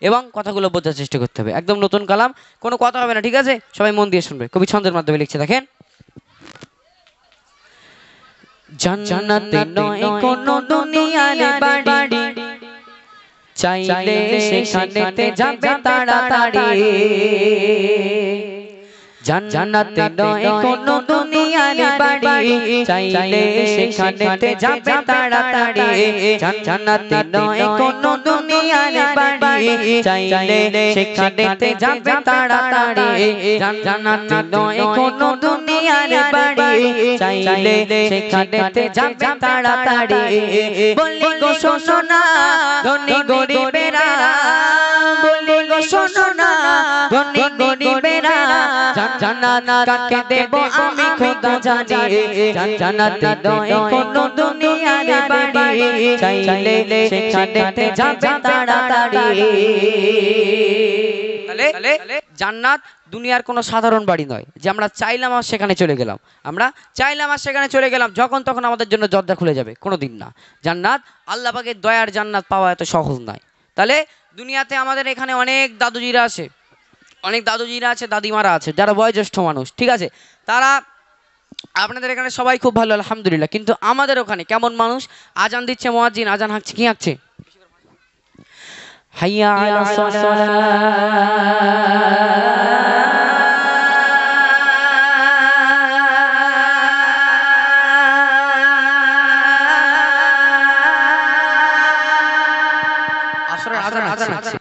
এবং কথাগুলো বোঝার চেষ্টা করতে হবে। একদম নতুন কালাম, কোনো কথা হবে না, ঠিক আছে? সবাই মন দিয়ে শুনবে। কবি ছন্দের মাধ্যমে লিখছে, দেখেন। জান্নাতে নয় কোনো দুনিয়ার বাড়ি, চাইলে সেখানেতে যাবে তাড়াতাড়ি। জান্নাতে নয় কোনো দুনিয়ার বাড়ি, চাইলে সেখানেতে যাবে তাড়াতাড়ি। জান্নাতে নয় কোনো দুনিয়ার বাড়ি, চাইলে সেখানেতে যাবে তাড়াতাড়ি। জান্নাতে নয় কোনো দুনিয়ার বাড়ি, চাইলে সেখানেতে যাবে তাড়াতাড়ি। বলি গো শোনো না ধনী গরিবেরা, বলি গো শোনো না ধনী গরিবেরা, জান্নাত কাকে দেব আমি খোদা জানি। জান্নাতে নয় কোনো দুনিয়ার বাড়ি, চাইলে সেখানেতে যাবে তাড়াতাড়ি। তাহলে জান্নাত দুনিয়ার কোনো সাধারণ বাড়ি নয় যে আমরা চাইলাম আর সেখানে চলে গেলাম, আমরা চাইলাম আর সেখানে চলে গেলাম, যখন তখন আমাদের জন্য দরজা খুলে যাবে, কোনোদিন না। জান্নাত আল্লাহ পাকের দয়ার জান্নাত পাওয়া এত সহজ নয়। তাহলে দুনিয়াতে আমাদের এখানে অনেক দাদুজিরা আছে, অনেক দাদুজিরা আছে, দাদিমারা আছে, যারা বয়োজ্যেষ্ঠ মানুষ, ঠিক আছে? তারা আপনাদের এখানে সবাই খুব ভালো আলহামদুলিল্লাহ, কিন্তু আমাদের ওখানে কেমন মানুষ? আজান দিচ্ছে মুয়াজ্জিন, আজান হাঁকছে, কি হাঁকছে? হাইয়া আলাস সালাহ।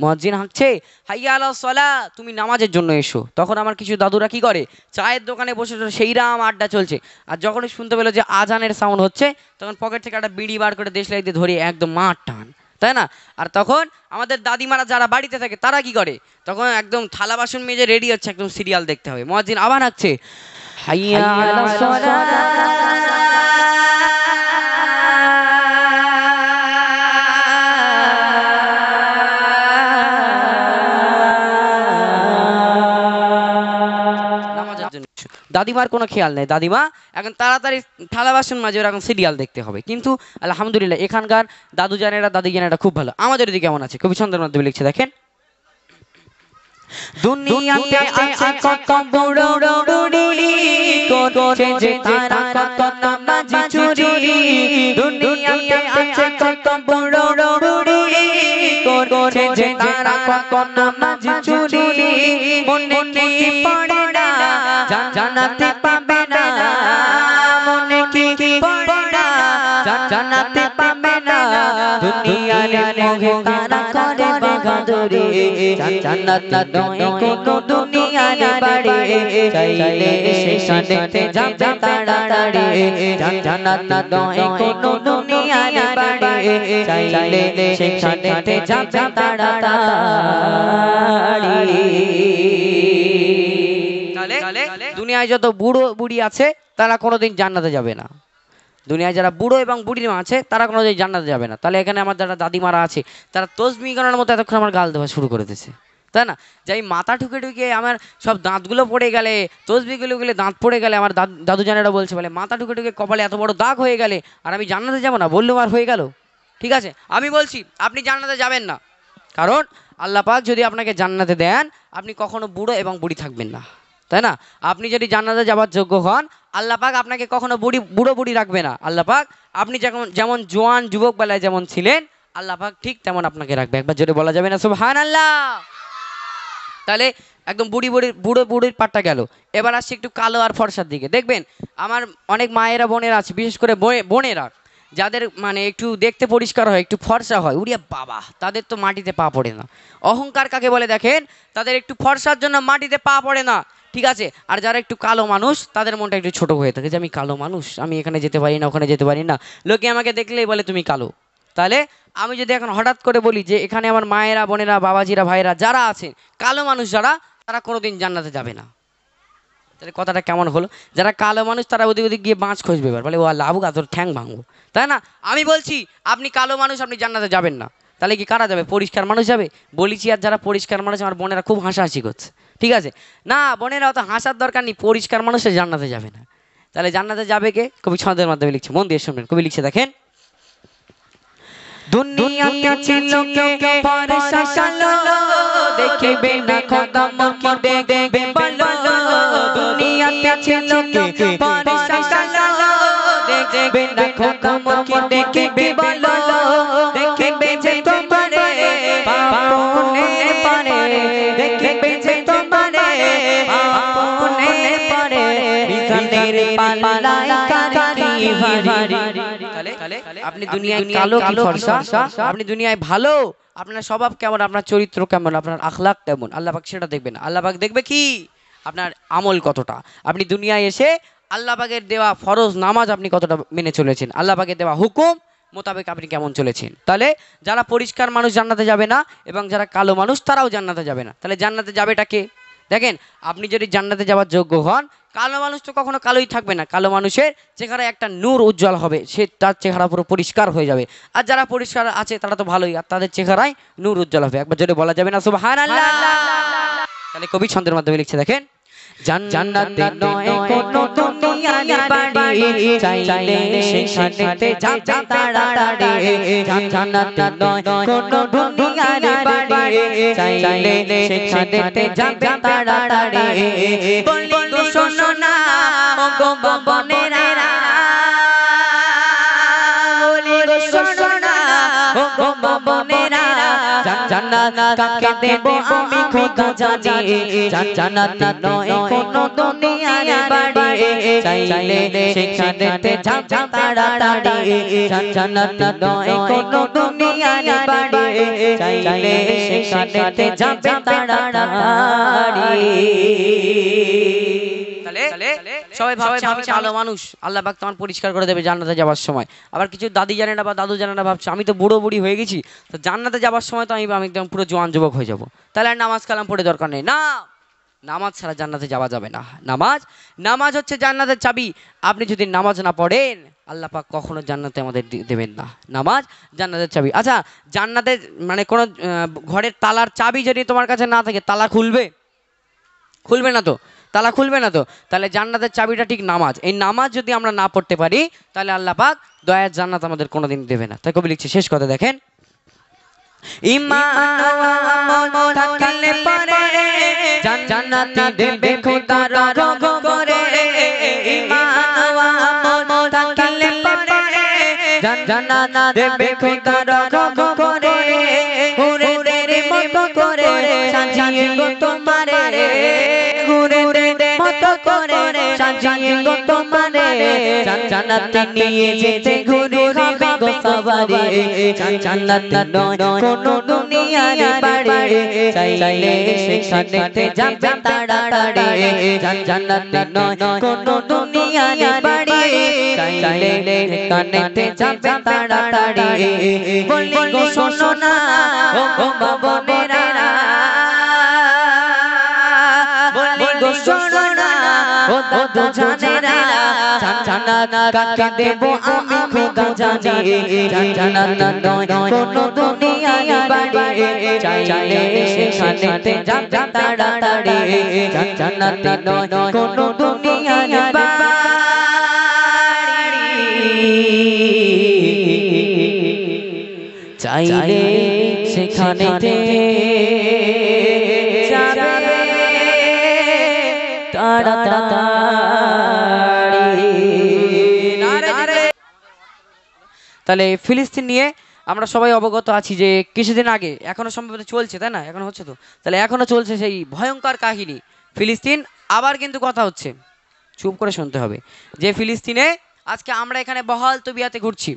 মুয়াজ্জিন হাঁকছে হাইয়া আলাস সালাহ, তুমি নামাজের জন্য এসো। তখন আমার কিছু দাদুরা কি করে, চায়ের দোকানে বসে সেইরাম আড্ডা চলছে, আর যখনই শুনতে পেলো যে আজানের সাউন্ড হচ্ছে, তখন পকেট থেকে একটা বিড়ি বার করে দেশলাই দিয়ে ধরে একদম মার টান, তাই না? আর তখন আমাদের দাদিমারা যারা বাড়িতে থাকে তারা কি করে, তখন একদম থালা বাসন মেজে রেডি হচ্ছে, একদম সিরিয়াল দেখতে হবে। মুয়াজ্জিন আবার হাঁকছে হাইয়া আলাস সালাহ। দাদিমার কোনো খেয়াল নেই, দাদিমা এখন তাড়াতাড়ি থালা বাসন মাঝে এখন সিরিয়াল দেখতে হবে। কিন্তু আলহামদুলিল্লাহ এখানকার দাদু জানেরা দাদি জানেরা খুব ভালো। আমাদের দিকে কেমন আছে? কবি ছন্দের মাধ্যমে লিখছে, দেখেন। দুনিয়াতে আছে কত বড় বুড়ি, করছে যে তারা কত নামাজি চুরি। দুনিয়াতে আছে কত বড় বুড়ি, করছে যে তারা কত নামাজি চুরি। মনে কি পড়ে না জান্নাতে পাবে না, মনে কি পড়ে না জান্নাতে পাবে না। দুনিয়ার মোহে তারা করে বাহাদুরি, জান্নাত নয় কোনো দুনিয়ার বাড়ি, চাইলে সেখানেতে যাবে তাড়াতাড়ি। জান্নাত নয় কোনো দুনিয়ার বাড়ি, চাইলে সেখানেতে যাবে তাড়াতাড়ি। দুনিয়ায় যত বুড়ো বুড়ি আছে তারা কোনোদিন জান্নাতে যাবে না। দুনিয়ায় যারা বুড়ো এবং বুড়ির মা আছে তারা কোনোদিন জান্নাতে যাবে না। তাহলে এখানে আমার যারা দাদিমারা আছে তারা তসবিহ গানের মতো এতক্ষণ আমার গাল দেওয়া শুরু করে দিয়েছে, তাই না? যে আমি মাথা ঠুকে ঠুকে আমার সব দাঁতগুলো পড়ে গেলে, তসবিহগুলো গেলে দাঁত পড়ে গেলে, আমার দাদু জানেরা বলছে বলে মাথা ঠুকে ঠুকে কপালে এত বড় দাগ হয়ে গেলে আর আমি জান্নাতে যাবো না, বললেও আর হয়ে গেল। ঠিক আছে, আমি বলছি আপনি জান্নাতে যাবেন না, কারণ আল্লাহ পাক যদি আপনাকে জান্নাতে দেন আপনি কখনো বুড়ো এবং বুড়ি থাকবেন না, তাই না? আপনি যদি জান্নাতে যাওয়ার যোগ্য হন আল্লাহ পাক আপনাকে কখনো বুড়ো বুড়ি রাখবে না। আল্লাহ পাক আপনি যেমন জোয়ান যুবক বেলায় যেমন ছিলেন আল্লাহ পাক ঠিক তেমন আপনাকে রাখবে। একবার জোরে বলা যাবে না সুবহানাল্লাহ? তাহলে একদম বুড়ো বুড়ির পাটটা গেল। এবার আসছে একটু কালো আর ফর্সার দিকে। দেখবেন আমার অনেক মায়েরা বোনেরা আছে, বিশেষ করে বোনেরা যাদের মানে একটু দেখতে পরিষ্কার হয়, একটু ফর্সা হয়, উড়িয়া বাবা তাদের তো মাটিতে পা পড়ে না। অহংকার কাকে বলে দেখেন, তাদের একটু ফর্সার জন্য মাটিতে পা পড়ে না, ঠিক আছে? আর যারা একটু কালো মানুষ তাদের মনটা একটু ছোট হয়ে থাকে, যে আমি কালো মানুষ, আমি এখানে যেতে পারি না, ওখানে যেতে পারি না, লোকে আমাকে দেখলেই বলে তুমি কালো। তাহলে আমি যদি এখন হঠাৎ করে বলি যে এখানে আমার মায়েরা বোনেরা বাবাজিরা ভাইরা যারা আছেন কালো মানুষ যারা, তারা কোনোদিন জান্নাতে যাবে না, তাহলে কথাটা কেমন হলো? যারা কালো মানুষ তারা ওদিক গিয়ে বাঁশ খসবে, এবার বলে ও লাভু তোর ঠ্যাং ভাঙবো, তাই না? আমি বলছি আপনি কালো মানুষ, আপনি জান্নাতে যাবেন না। তাহলে কি কারা যাবে? পরিষ্কার মানুষ যাবে? বলেছি আর যারা পরিষ্কার মানুষ, আমার বোনেরা খুব হাসাহাসি করছে, ঠিক আছে? না বোনেরা অত হাসার দরকার নেই, পরিষ্কার মানুষে জান্নাতে যাবে না। তাহলে জান্নাতে যাবে কে? কবি ছন্দের মাধ্যমে লিখছে, মন দিয়ে শুনবেন। কবি লিখছে, দেখেন। দুনিয়াতে ছিল কে ফরসা কালো দেখবে না খোদা মুখে দেখবে বলো দুনিয়াতে ছিল কে ফরসা কালো দেখবে না খোদা মুখে দেখবে বলো দেখবে যে তোমারে পাপনে পারে দেখবে যে তোমারে পাপনে পারে বিজানের পাল্লায় কারি ভারী আপনি দুনিয়ায় কালো কি ফর্সা আপনি দুনিয়ায় ভালো আপনার স্বভাব কেমন আপনার চরিত্র কেমন আপনার আখলাক কেমন আল্লাহ পাক সেটা দেখবে না আল্লাহ পাক দেখবে কি আপনার আমল কতটা আপনি দুনিয়ায় এসে আল্লাহ পাকের দেওয়া ফরজ নামাজ আপনি কতটা মেনে চলেছেন আল্লাহ পাকের দেওয়া হুকুম মোতাবেক আপনি কেমন চলেছেন তাহলে যারা পরিষ্কার মানুষ জান্নাতে যাবে না এবং যারা কালো মানুষ তারাও জান্নাতে যাবে না তাহলে জান্নাতে যাবেটা কে দেখেন আপনি যদি জান্নাতে যাওয়ার যোগ্য হন কালো মানুষ তো কখনো কালোই থাকবে না কালো মানুষের চেহারায় একটা নূর উজ্জ্বল হবে সে তার চেহারা পুরো পরিষ্কার হয়ে যাবে আর যারা পরিষ্কার আছে তারা তো ভালোই আর তাদের চেহারায় নূর উজ্জ্বল হবে একবার যদি বলা যাবে না সুবহানাল্লাহ তাহলে কবি ছন্দের মাধ্যমে লিখছে দেখেন জান্নাতে নয় কোনো দুনিয়ার বাড়ি চাইলে সেখানেতে যাবে তাড়াতাড়ি জান্নাতে নয় কোনো দুনিয়ার বাড়ি চাইলে সেখানেতে যাবে তাড়াতাড়ি বলি শোনো না ও গো বোনেরা বলি শোনো না ও গো বোনেরা জান্নাত কাকে দেব আমি খোদা জানি জান্নাত নয় কোনো দুনিয়ার বাড়ি চাইলে সেখানেতে যাবে তাড়াতাড়ি জান্নাত নয় কোনো দুনিয়ার বাড়ি চাইলে সেখানেতে যাবে তাড়াতাড়ি তাহলে সবাই ভাবছে আমি কালো মানুষ আল্লাহ পাক তোমার পরিষ্কার করে দেবে জান্নাতে যাওয়ার সময় আবার কিছু দাদি জানে না বা দাদু জানে না ভাবছে আমি তো বুড়ো বুড়ি হয়ে গেছি তো জান্নাতে যাওয়ার সময় তো আমি একদম পুরো জোয়ান যুবক হয়ে যাব তাহলে আর নামাজ কালাম পড়ে দরকার নেই না নামাজ ছাড়া জান্নাতে যাওয়া যাবে না নামাজ হচ্ছে জান্নাতের চাবি আপনি যদি নামাজ না পড়েন আল্লাহ পাক কখনো জান্নাতে আমাদের দেবেন না নামাজ জান্নাতের চাবি আচ্ছা জান্নাতে মানে কোনো ঘরের তালার চাবি যদি তোমার কাছে না থাকে তালা খুলবে না তো তালা খুলবে না তো তাহলে জান্নাতের চাবিটা ঠিক নামাজ এই নামাজ যদি আমরা না পড়তে পারি তাহলে আল্লাহ পাক দয়ার জান্নাত আমাদের কোনোদিন দেবে না তাই কবি লিখছে শেষ কথা দেখেন ঈমান আমল থাকলে পারে জান্নাত দেবে খোদা রগ করে ঈমান আমল থাকলে পারে জান্নাত দেবে খোদা রগ করে হুরের মতো করে সাজিয়ে গো তোমারে হুরের মতো করে সাজিয়ে গো তোমারে জান্নাতে নিয়ে যেতে ঘুরে হবে গো সবারে জান্নাত নয় কোনো দুনিয়ার বাড়ি চাইলে সেখানেতে যাবে তাড়াতাড়ি জান্নাত নয় কোনো দুনিয়ার বাড়ি চাইলে সেখানেতে যাবে তাড়াতাড়ি বলি গো শোনো না ও বাবনেরা বলি গো শোনো না ও দাদু জানেরা জান্নাত কাকে দেব আমি খোদা জানি জান্নাত নয় কোনো দুনিয়ার বাড়ি চাইলে সেখানেতে যাবে তাড়াতাড়ি জান্নাত নয় কোনো দুনিয়ার বাড়ি চাইলে সেখানেতে যাবে তাহলে ফিলিস্তিন নিয়ে আমরা সবাই অবগত আছি যে কিছুদিন আগে এখনো সম্ভবত চলছে তাই না এখনো হচ্ছে তো তাহলে এখনো চলছে সেই ভয়ঙ্কর কাহিনী ফিলিস্তিন আবার কিন্তু কথা হচ্ছে চুপ করে শুনতে হবে যে ফিলিস্তিনে আজকে আমরা এখানে বহাল তবিয়াতে ঘুরছি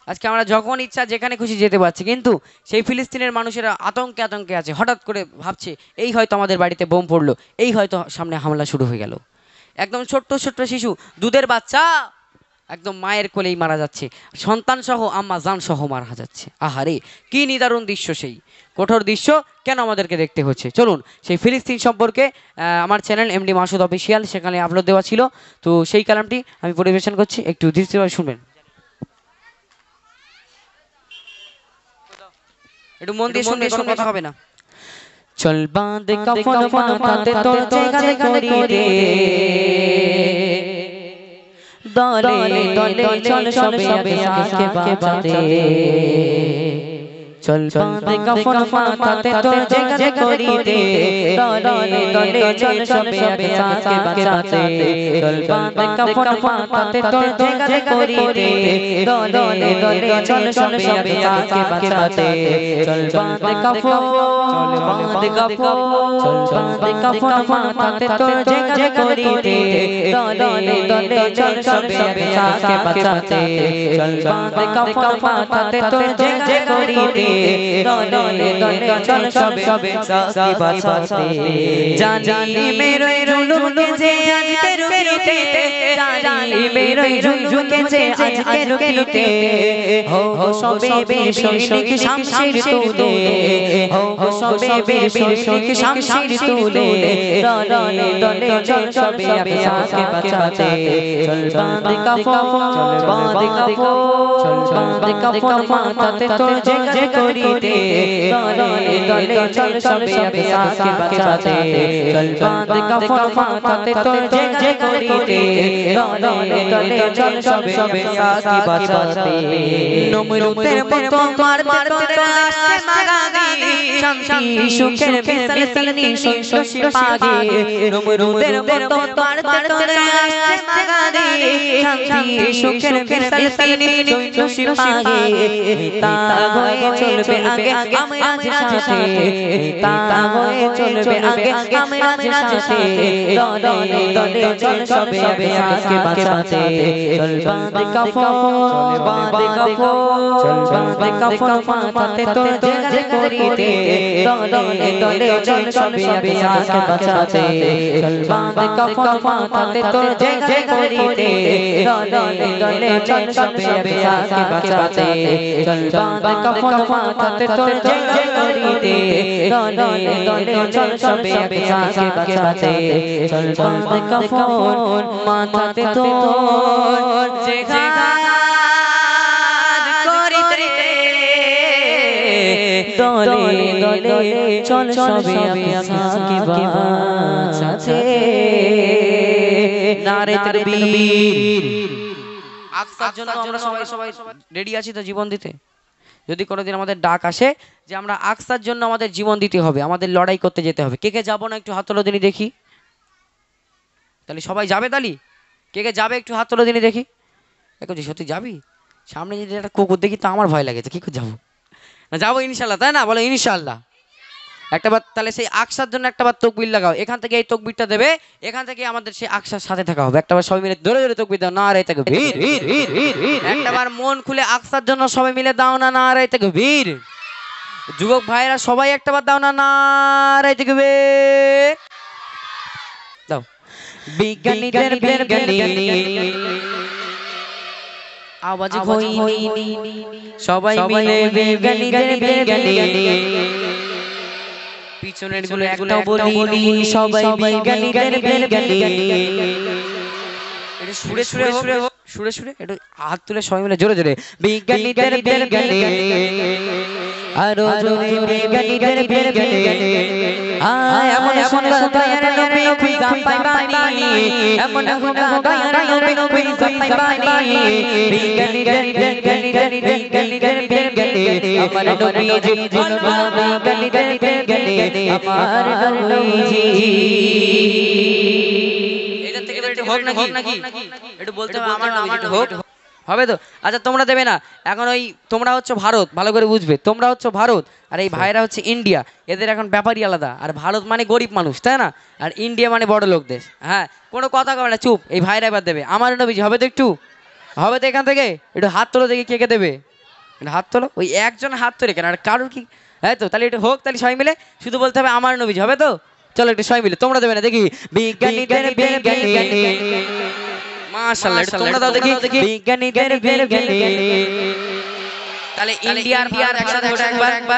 আজকে আমরা যখন ইচ্ছা যেখানে খুশি যেতে পারছি কিন্তু সেই ফিলিস্তিনের মানুষেরা আতঙ্কে আছে হঠাৎ করে ভাবছে এই হয়তো আমাদের বাড়িতে বোম পড়লো এই হয়তো সামনে হামলা শুরু হয়ে গেল একদম ছোট্ট শিশু দুধের বাচ্চা একদম মায়ের কোলেই মারা যাচ্ছে সন্তান সহ আম্মা জান সহ মারা যাচ্ছে আহারে কি নিদারুণ দৃশ্য সেই কঠোর দৃশ্য কেন আমাদেরকে দেখতে হচ্ছে চলুন সেই ফিলিস্তিন সম্পর্কে আমার চ্যানেল এমডি মাসুদ অফিসিয়াল সেখানে আপলোড দেওয়া ছিল তো সেই কালামটি আমি পরিবেশন করছি একটু দৃষ্টিভাবে শুনবেন একটু মন দিয়ে শুনলে কোনো কথা হবে না চল বাঁধে কাফন মাথাতে তোর চেহারে করি রে দলে দলে চল সবে আগে বাদে চল বাঁধে কাফন মাথাতে তোর জেগে করিতে দলে দলে চল সবে আকে বাঁচাতে চল বাঁধে কাফন মাথাতে তোর জেগে করিতে দলে দলে চল সবে আকে বাঁচাতে চল বাঁধে কাফন বাঁধে কাফন চল বাঁধে কাফন মাথাতে তোর জেগে করিতে দলে দলে চল সবে আকে বাঁচাতে চল বাঁধে কাফন মাথাতে তোর জেগে করিতে দলে দলে চল সবে আকে বাঁচাতে জানি মেরে রুলুকে যে আজকে রুকিতে জানি মেরে রুলুকে যে আজকে রুকিতে হো সবে সৈনিক শামশির তুলে হো সবে সৈনিক শামশির তুলে দলে দলে চল সবে আকে বাঁচাতে চল বাঁধে কাফন বাঁধে কাফন চল বাঁধে কাফন মাথাতে তোর জেগে করিতে দলে দলে চল সবে আকে বাঁচাতে চল বাঁধে কাফন মাথাতে তোর জেগে করিতে দলে দলে চল সবে আকে বাঁচাতে নমরুদের মতো মারতে আসছে মাগাদি শান্তি সুখের বিশাল তিনি সন্তুষ্টি পাগে নমরুদের মতো মারতে আসছে মাগাদি শান্তি সুখের বিশাল তিনি সন্তুষ্টি পাগে তা হয়ে চলবে আগে আমরা সাথে তা হয়ে চলবে আগে আমরা সাথে দলে দলে চল সবে আকে বাঁচাতে চল বাঁধে কাফন বাঁধে কাফন চল বাঁধে কাফন মাথাতে তোর জেগে করিতে দলে দলে চল সবে আকে বাঁচাতে চল বাঁধে কাফন মাথাতে তোর জেগে করিতে দলে দলে চল সবে আকে বাঁচাতে চল বাঁধে কাফন মাথাতে তোর জেগে করিতে দলে দলে চল সবে আকে বাঁচাতে চল বাঁধে কাফন মাথাতে তোর জেগে দলে দলে চল সবে আকে বাঁচাতে নারে তাকবীর আকসার জন্য আমরা সবাই রেডি আছি তো জীবন দিতে যদি কোনোদিন আমাদের ডাক আসে যে আমরা আকসার জন্য আমাদের জীবন দিতে হবে আমাদের লড়াই করতে যেতে হবে কে কে যাবো না একটু হাত তোলো দিনই দেখি তাহলে সবাই যাবে তালি কে কে যাবে একটু হাত তোলো দিনই দেখি এখন সত্যি যাবি সামনে যদি একটা কুকুর দেখি তো আমার ভয় লাগে কি করে যাবো না যাবো ইনশাল্লাহ তাই না বলো ইনশাল্লাহ একটাবার তাহলে সেই আকসার জন্য একটাবার তকবির লাগাও এখান থেকে এই তকবিরটা দেবে এখান থেকে আমাদের সেই আকসার সাথে থাকা হবে একটাবার সবাই মিলে ধরে ধরে তকবির দাও না রে তাকবীর একটাবার মন খুলে আকসার জন্য সবাই মিলে দাও না রে তাকবীর যুবক ভাইরা সবাই একটাবার দাও না রে তাকবীর দাও বিজ্ঞানীদের বিজ্ঞানী আওয়াজ হইনি সবাই মিলে বিজ্ঞানীদের বিজ্ঞানী পিছনের গুলো একটাও বলিনি সবাই বিজ্ঞানীদের বিজ্ঞানী এটা সুরে সুরে সুরে সুরে একটু হাত তুলে সবাই মিলে জোরে জোরে বিজ্ঞানীদের বিজ্ঞানী আরো জোরে বিজ্ঞানীদের বিজ্ঞানী এমন এমন দয়ার নবী খুঁজা পাইবানি এমন এমন দয়ার নবী খুঁজা পাইবানি বিজ্ঞানীদের বিজ্ঞানীদের বিজ্ঞানীদের বিজ্ঞানী আমার নবীজি বিজ্ঞানীদের বিজ্ঞানী আমার নবীজি এটা থেকে একটু হোক নাকি একটু বলতে হবে আমার নবীজি হোক হবে তো আচ্ছা তোমরা দেবে না এখন ওই তোমরা হচ্ছে ভারত ভালো করে বুঝবে তোমরা হচ্ছে ভারত আর এই ভাইরা হচ্ছে ইন্ডিয়া এদের এখন ব্যাপারই আলাদা আর ভারত মানে গরিব মানুষ তাই না আর ইন্ডিয়া মানে বড় লোক দেশ হ্যাঁ কোনো কথা কবে না চুপ এই ভাইরা এবার দেবে আমার নবীজি হবে তো একটু হবে তো এখান থেকে একটু হাত তোলো দেখি কে কে দেবে হাত তোলো ওই একজন হাত তোলে কেন আর কারোর কি হ্যাঁ তো তাহলে একটু হোক তাহলে সবাই মিলে শুধু বলতে হবে আমার নবীজি হবে তো চলো একটু সবাই মিলে তোমরা দেবে না দেখি বিজ্ঞানীদের বিজ্ঞানী মাশাআল্লাহ তোমরা দাও দেখি বিজ্ঞানীদের বিজ্ঞানী তাহলে ইন্ডিয়ার ভারত একসাথে ওঠে একবার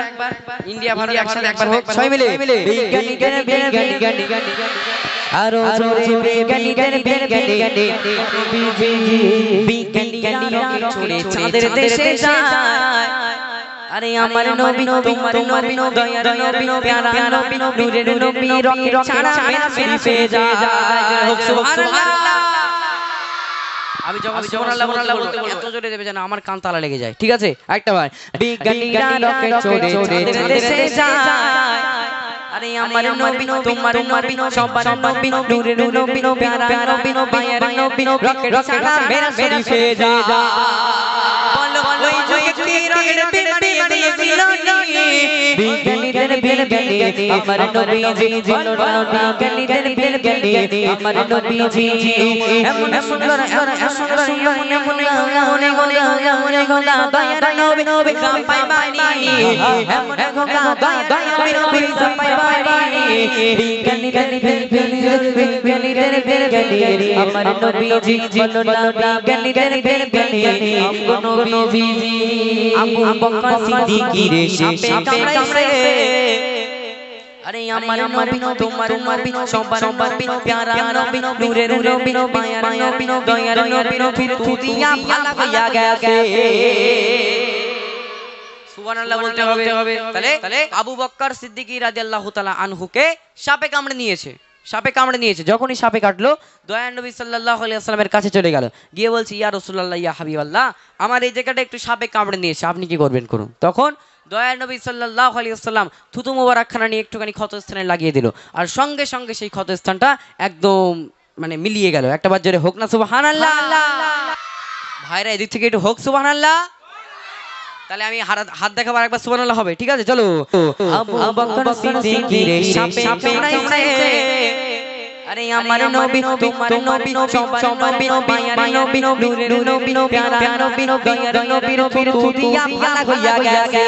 ইন্ডিয়া ভারত একসাথে একবার হোক সবাই মিলে বিজ্ঞানীদের বিজ্ঞানী আরো জোরে বিজ্ঞানীদের বিজ্ঞানী বিজ্ঞানীরা ছুড়ে চাঁদের দেশে যায় আরে আমার নবী তোমার নবী দয়ার নবী প্যারা নবী নূরের নবী রকেট ছাড়া মেরা মেরি পেয়ে যায় সুবহানাল্লাহ আমি যখন সুবহানাল্লাহ বলতে বলবো এত জোরে দেবে যেন আমার কান তালা লেগে যায়, ঠিক আছে? একটা বার বিজ্ঞানীরা রকেট চড়ে দেশে যায়, আরে আমার নবী তোমার নবী সবার নবী নূরের নবী প্যারা নবী মায়ের নবী রকেট ছাড়া মেরা শরীফে যায়। বলো ওই যুগে কি রকেট বানিয়ে বিজ্ঞানীদের বিজ্ঞানী আমার নবীজি বলো বিজ্ঞানীদের বিজ্ঞানী আমার নবীজি এমন সুন্দর এমন দয়ার নবী পাই বানি এমন দয়ার নবী পাই বানি বিজ্ঞানীদের বিজ্ঞানীদের বিজ্ঞানী আমার নবীজি বলো বিজ্ঞানীদের বিজ্ঞানী আমার নবীজি আবু বকর সিদ্দিকীর সাপে কামড়াইছে, আরে আমার নবী তোমার নবী সবার নবী প্যারা নবী নূরের নবী মায়ার নবী দয়ার নবী তুদিয়া ভালা হইয়া গেছে। সুবহানাল্লাহ বলতে হবে। তাহলে আবু বকর সিদ্দিকী রাদিয়াল্লাহু তাআলা আনহুকে সাপে কামড়ে নিয়েছে। যখনই সাপে কাটলো দয়ার নবী সাল্লাল্লাহু আলাইহি ওয়াসাল্লামের কাছে চলে গেল, গিয়ে বলছে ইয়া রাসূলুল্লাহ ইয়া হাবিবাল্লাহ আমার এই জায়গাটা একটু সাপে কামড়ে নিয়েছে, আপনি কি করবেন করুন। তখন দয়ার নবী সাল্লাল্লাহু আলাইহি ওয়াসাল্লাম থুতু মোবারকখানা নিয়ে একটুখানি ক্ষতস্থানে লাগিয়ে দিল, আর সঙ্গে সঙ্গে সেই ক্ষতস্থানটা একদম মানে মিলিয়ে গেল। একটা বার জোরে হোক না সুবহানাল্লাহ। ভাইরা এদিক থেকে একটু হোক সুবহানাল্লাহ। তাহলে আমি হাত দেখাবার একবার সুবহানাল্লাহ হবে, ঠিক আছে? চলো। আবু বকর সিদ্দিকীর সাপে কামড়াইছে, আরে আমার নবী তোমার নবী সবার নবী মায়ার নবী নূরের নবী প্যারা নবী দয়ার নবী তুদিয়া ভালা হইয়া গেছে।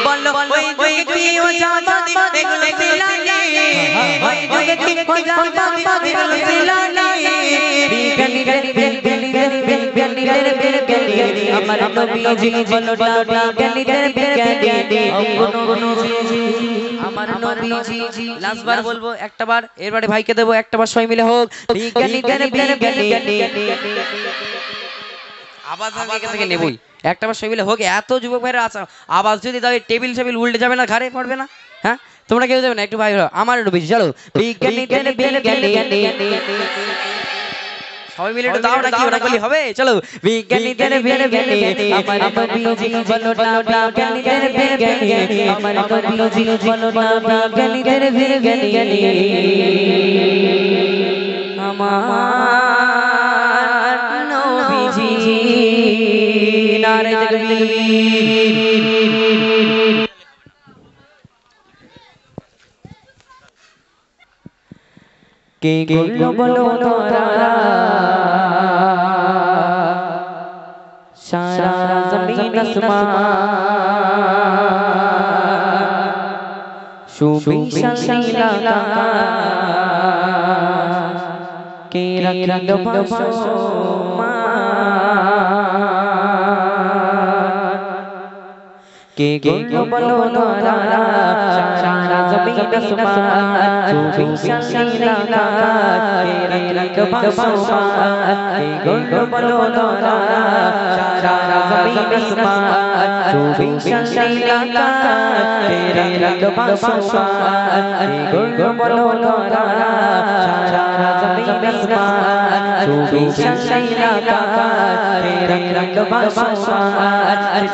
বলো ওই যুগে কি ও জামাতি এগুলো ছিলানি, ওই যুগে কি ও জামাতি এগুলো ছিলানি বিজ্ঞানীদের আমার নবীজি বলো বিজ্ঞানীদের বিজ্ঞানী আমার নবীজি। লাস্টবার বলবো একটা বার, এরবারে ভাইকে দেবো একটা বার, সবাই মিলে হোক বিজ্ঞানীদের বিজ্ঞানী। আওয়াজ আমি এখান থেকে নেবই, একটা বার সবাই মিলে হোক। এত যুবক ভাইরা আছে, আওয়াজ যদি দাও টেবিল উল্টে যাবে না, ঘাড়ে পড়বে না? হ্যাঁ তোমরা কেউ দেবে না? একটু ভাই আমার নবীজি চলো বিজ্ঞানীদের বিজ্ঞানী। সবাই মিলে একটু দাও নাকি, ওরা বলি হবে? চলো বিজ্ঞানীদের বিজ্ঞানী আমার নবীজি বলো বিজ্ঞানীদের বিজ্ঞানী আমার নবীজি বলো বিজ্ঞানীদের বিজ্ঞানী আমার নবীজি। নারে তাকবীর। কে করলো বলো তোরা সারা জমিন আসমান সুবিশাল নীলাকাশ কে রাখলো কে করলো বলো তোরা সারা জমিন আসমান সুবিশাল নীলাকাশ কে রাখলো কে করলো বলো তোরা সারা জমিন আসমান সুবিশাল নীলাকাশ কে রাখলো কে করলো বলো তোরা সারা জমিন আসমান সুবিশাল নীলাকাশ কে রাখলো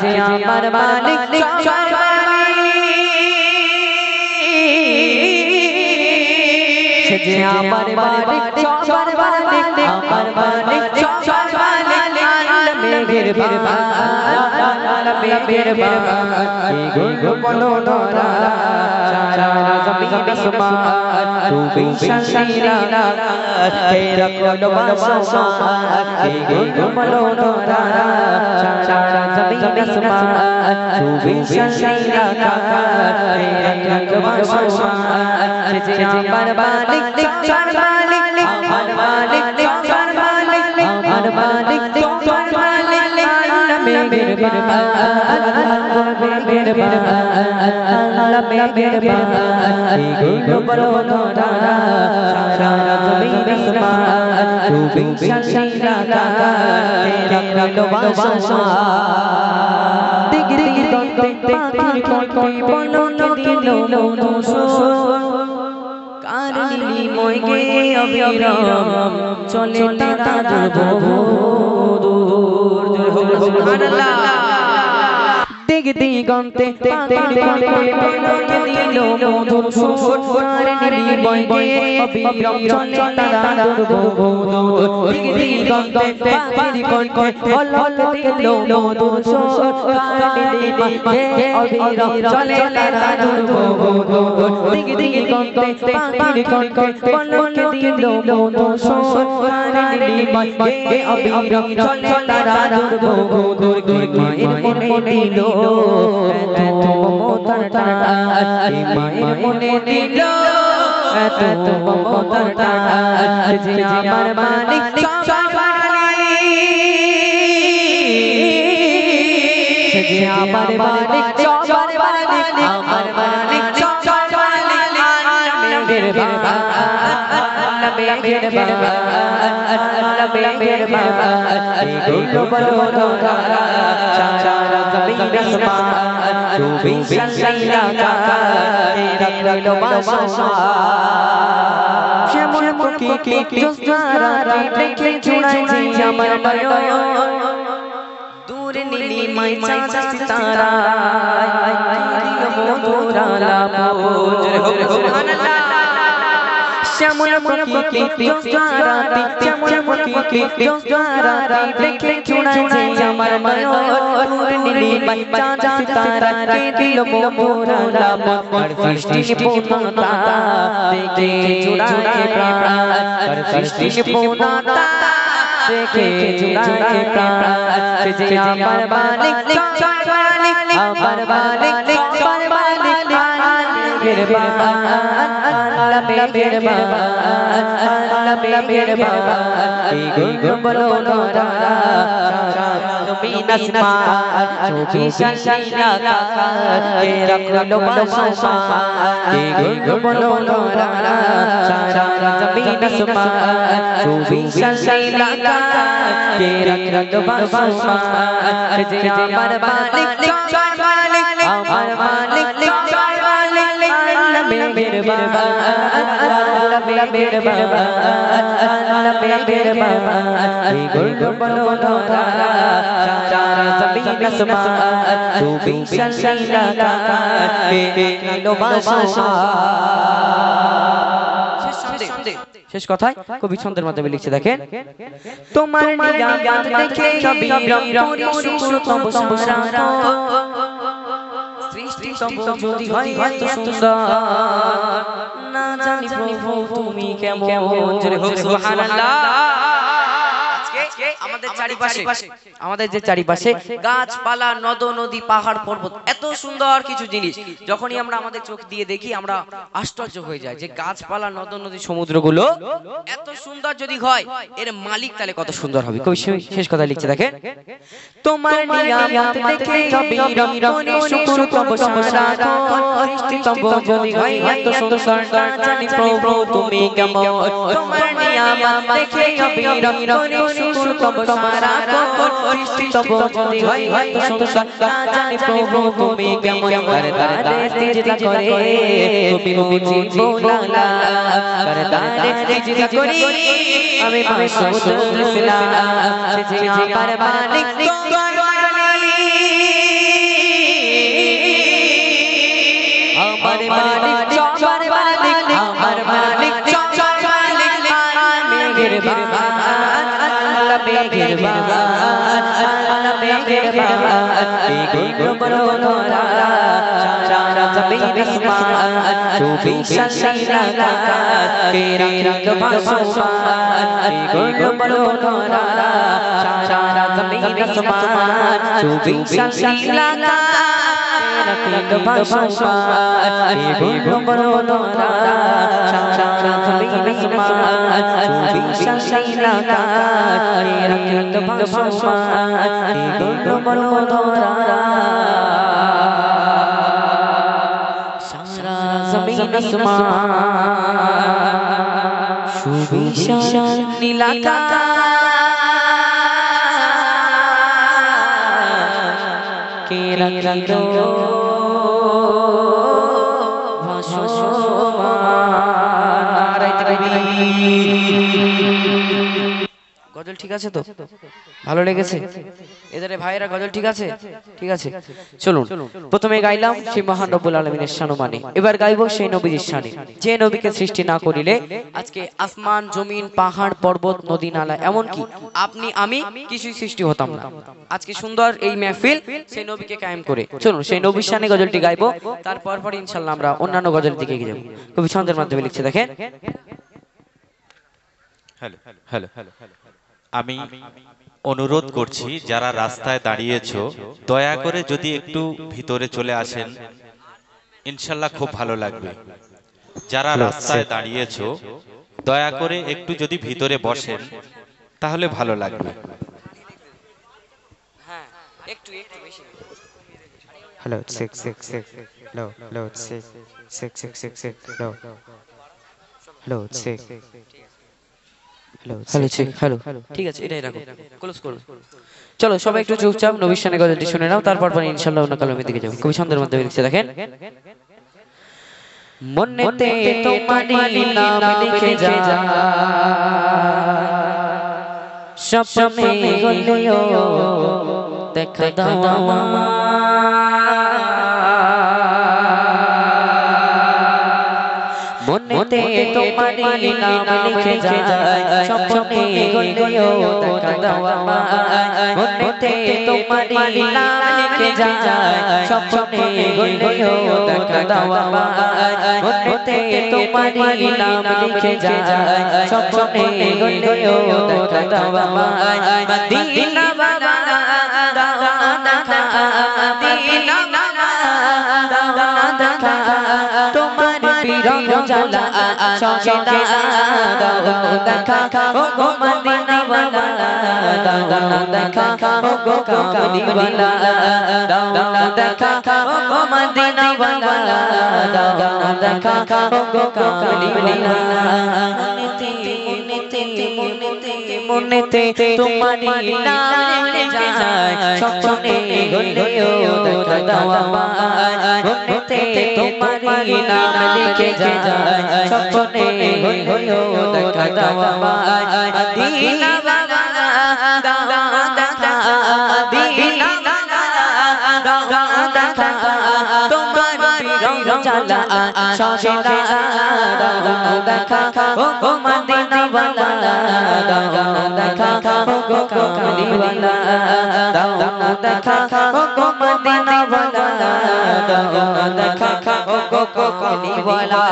যে আমার মালিক যে আমার মালিক সবার মালিক আমার মালিক সবার মালিক মেঘের বাবা মেঘের বাবা গো বলো তোরা সারা জমিন আসমান সুবিশাল নীলাকাশ কে রাখলো বাসমান গো বলো তোরা সারা জমিন আসমান সুবিশাল নীলাকাশ কে রাখলো বাসমান যে আমার মালিক সবার মালিক আমার মালিক সবার মালিক আমার মালিক সবার মালিক মেঘের বাবা মেঘের বাবা মেঘের বাবা গো বলো তোরা সারা জমিন আসমান সুবিশাল নীলাকাশ কে রাখলো বাসমান দিগ দিগ দন্ত পাখির কই বলো দিলো তার নিলিময় গে অবিরাম চলে তার দূর সুবহানাল্লাহ দিগ দিগন্তে পাখির কণ্ঠে দিল মধুর সুর তার নিলিময় গে অবিরাম চলে তার দূর দিগ দিগন্তে পাখির কণ্ঠে দিল মধুর সুর তার নিলিময় গে অবিরাম চলে তার দূর দিগ দিগন্তে পাখির কণ্ঠে দিল মধুর সুর তার নিলিময় গে অবিরাম চলে তার দূর মায়ের মনে দিল এত মমতার টান মায়ের মনে দিল এত মমতার টান যে আমার মালিক সবার মালিক যে আমার মালিক সবার মালিক আমার মালিক সবার মালিক মেঘের বাবা মেঘের বাবা মেঘের বাবা এই বলো সারা জমিন আসমান চৌবিশ লাখা রাখলো বাসা শ্যামল মুখী জোছনা দেখে ছুড়াইছে আমার নয়ন দূর নীলিমায় চাঁদ সিতারা দিল মধুর আলাপ সুবহানাল্লাহ শ্যামল মুখী জোছনা শ্যামল মুখী জোছনা দেখে ছুড়াইছে আমার নয়ন দূর নীলিমায় চাঁদ সিতারা দিল মধুর আলাপ আর সৃষ্টি পূর্ণতা দেখে জুড়ায় প্রাণ আর সৃষ্টি পূর্ণতা দেখে জুড়ায় প্রাণ যে আমার মালিক সবার মালিক আমার মালিক সবার মালিক মেঘের বাবা মেঘের বাবা মেঘের বাবা এই গো বলো না জমিন আসমান চৌবিশ লাখা রাখলো বাসা এই গো বলো না সারা জমিন আসমান চৌবিশ লাখা রাখলো বাসা যে আমার মালিক সবার মালিক আমার মালিক সবার মালিক মেঘের বাবা মেঘের বাবা মেঘের বাবা এই গো বলো না সারা জমিন আসমান চৌবিশ লাখা রাখলো বাসা শেষ কথায় কবি ছন্দের মাধ্যমে লিখছে দেখেন তোমার নিয়ামত দেখে অবিরাম পরিশুর তব সংসার সৃষ্টি তব যদি হয় এত সুন্দর না জানি প্রভু তুমি কেমন জোরে হোক সুবহানাল্লাহ আমাদের যে চারিপাশে গাছপালা নদ নদী পাহাড় পর্বত এত সুন্দর কিছু জিনিস যখনই আমরা আমাদের চোখ দিয়ে দেখি আমরা আশ্চর্য হয়ে যাই যে গাছপালা নদ নদী সমুদ্রগুলো এত সুন্দর যদি হয় এর মালিক তাহলে কত সুন্দর হবে কবি শেষ কথা লিখছে দেখেন তোমার নিয়ামত দেখে অবিরাম পরিশুর তব সংসার সৃষ্টি তব যদি হয় এত সুন্দর না জানি প্রভু তুমি কেমন তোমার নিয়ামত দেখে অবিরাম পরিশুর তব সংসার সৃষ্টি তব যদি হয় এত সুন্দর না জানি প্রভু তুমি কেমন করদারে সিজদা করে তুমি মুজিব লা করদারে সিজদা করি আমি মাসুদ ইসলাম যে আমার মালিক সবার মালিক আমার মালিক সবার মালিক আমার মালিক সবার মালিক মেঘের বাবা মেঘের বাবা মেঘের বাবা এই গো বলো না সারা জমিন আসমান চৌবিশ লাখা রাখলো বাসা এই গো বলো না সারা জমিন আসমান চৌবিশ লাখা রাখলো বাসা এই গো বলো না সারা জমিন আসমান চৌবিশ লাখা রাখলো বাসা এই গো বলো না জমিন আসমান সুবিশাল নীলাকাশ কে রাখলো গজল ঠিক আছে তো? ভালো লেগেছে? এদারে ভাইয়েরা গজল ঠিক আছে? ঠিক আছে, চলুন প্রথমে গাইলাম সেই মহান রব্বুল আলামিনের শানুমানে, এবার গাইবো সেই নবীর শানে, যে নবীকে সৃষ্টি না করিলে আজকে আসমান জমিন পাহাড় পর্বত নদী নালা এমনকি আপনি আমি কিছুই সৃষ্টি হতাম না। আজকে সুন্দর এই মেহফিল সেই নবীকে কায়েম করে, চলুন সেই নবীর শানে গজলটি গাইবো, তারপর পরে ইনশাআল্লাহ আমরা অন্যান্য গজলের দিকে এগিয়ে যাব। কবি ছন্দের মাধ্যমে লিখছে, দেখেন। হ্যালো হ্যালো আমি অনুরোধ করছি যারা রাস্তায় দাঁড়িয়েছো দয়া করে যদি একটু ভিতরে চলে আসেন ইনশাল্লাহ খুব ভালো লাগবে। যারা রাস্তায় দাঁড়িয়েছো দয়া করে একটু যদি ভিতরে বসেন তাহলে ভালো লাগবে। হ্যাঁ একটু একটু বেশি। Hello, 666. Hello, hello, 666. Hello, hello, 6. Hello check, hello, ঠিক আছে এটাই রাখো, ক্লোজ করো। চলো সবাই একটু চুপচাপ নবীর শানে গজলটি শুনে নাও, তারপর পরে ইনশাআল্লাহ অন্য কালামের দিকে যাব। কবি ছন্দের মধ্যে লিখছে, দেখেন। মনেতে তোমারি নাম লিখে যা, স্বপ্নে হলেও দেখা দাও আমায়। মনেতে তোমারি নাম লিখে যায়, স্বপ্নে হলেও দেখা দাও আমায়। মনেতে তোমারি নাম লিখে যায়, স্বপ্নে হলেও দেখা দাও আমায়। মনেতে তোমারি নাম লিখে যায়, স্বপ্নে হলেও দেখা দাও আমায়। মদিনা বাবা দাও দেখা, মদিনা বাবা দাও দেখা, তোমার বিরহ জ্বালা সজদা দাও দেখা, ও গো মদিনা ওয়ালা দাও দেখা, ও গো কামলিওয়ালা দাও দেখা, ও গো মদিনা ওয়ালা দাও দেখা, ও গো কামলিওয়ালা। মনেতে তোমারি নাম লিখে যায়, স্বপ্নে হলেও দেখা দাও আমায়। মনেতে তোমারি নাম লিখে যায়, স্বপ্নে হলেও দেখা দাও আমায়। মদিনা বাবা দাও দেখা, মদিনা বাবা দাও দেখা, তোমার বিরহ জ্বালা সজদা দাও দেখা, ও গো মদিনা ওয়ালা দাও দেখা, ও গো কামলিওয়ালা দাও দেখা, ও গো মদিনা ওয়ালা দাও দেখা, ও গো কামলিওয়ালা।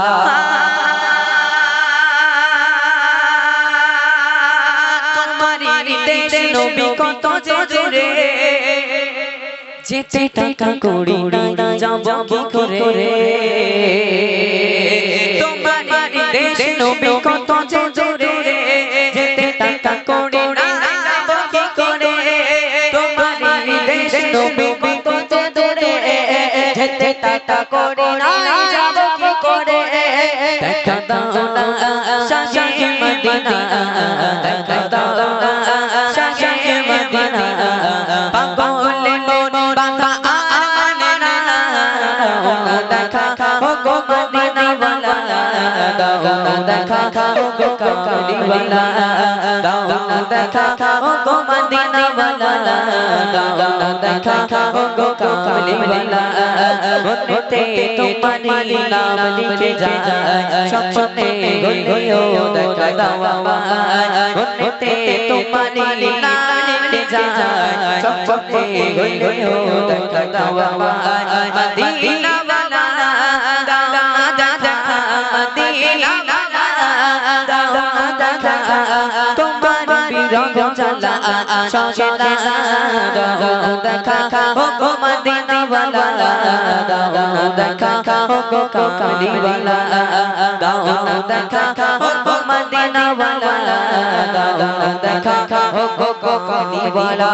তোমারি দেশ নবী কত যে দূরে, যেতে টাকা করি না যাব কি করে। তোমারি দেশ নবী কত যে দূরে, যেতে টাকা করি না যাব কি করে। তোমারি দেশ নবী কত যে দূরে, যেতে টাকা করি না যাব কি করে। দেখা দাও না শাহে মদিনা, দেখা দাও না শাহে মদিনা, পাগলে মন বাঁধা আনে না দেখা, ও গো মদিনা ওয়ালা দাও দেখা, ও গো কামলিওয়ালা দাও দেখা, ও গো মদিনা ওয়ালা দাও দেখা, ও গো কামলিওয়ালা। মনেতে তোমারি নাম লিখে যায়, স্বপ্নে হলেও দেখা দাও আমায়। মনেতে তোমারি নাম লিখে যায়, স্বপ্নে হলেও দেখা দাও আমায়। মদিনা ওয়ালা দাও দেখা, মদিনা ওয়ালা দাও দেখা, তোমার বিরহ জ্বালা সজদা দাও দেখা, ও গো মদিনা ওয়ালা দাও দেখা, ও গো কামলিওয়ালা দাও দেখা, ও গো মদিনা ওয়ালা দাও দেখা, ও গো কামলিওয়ালা।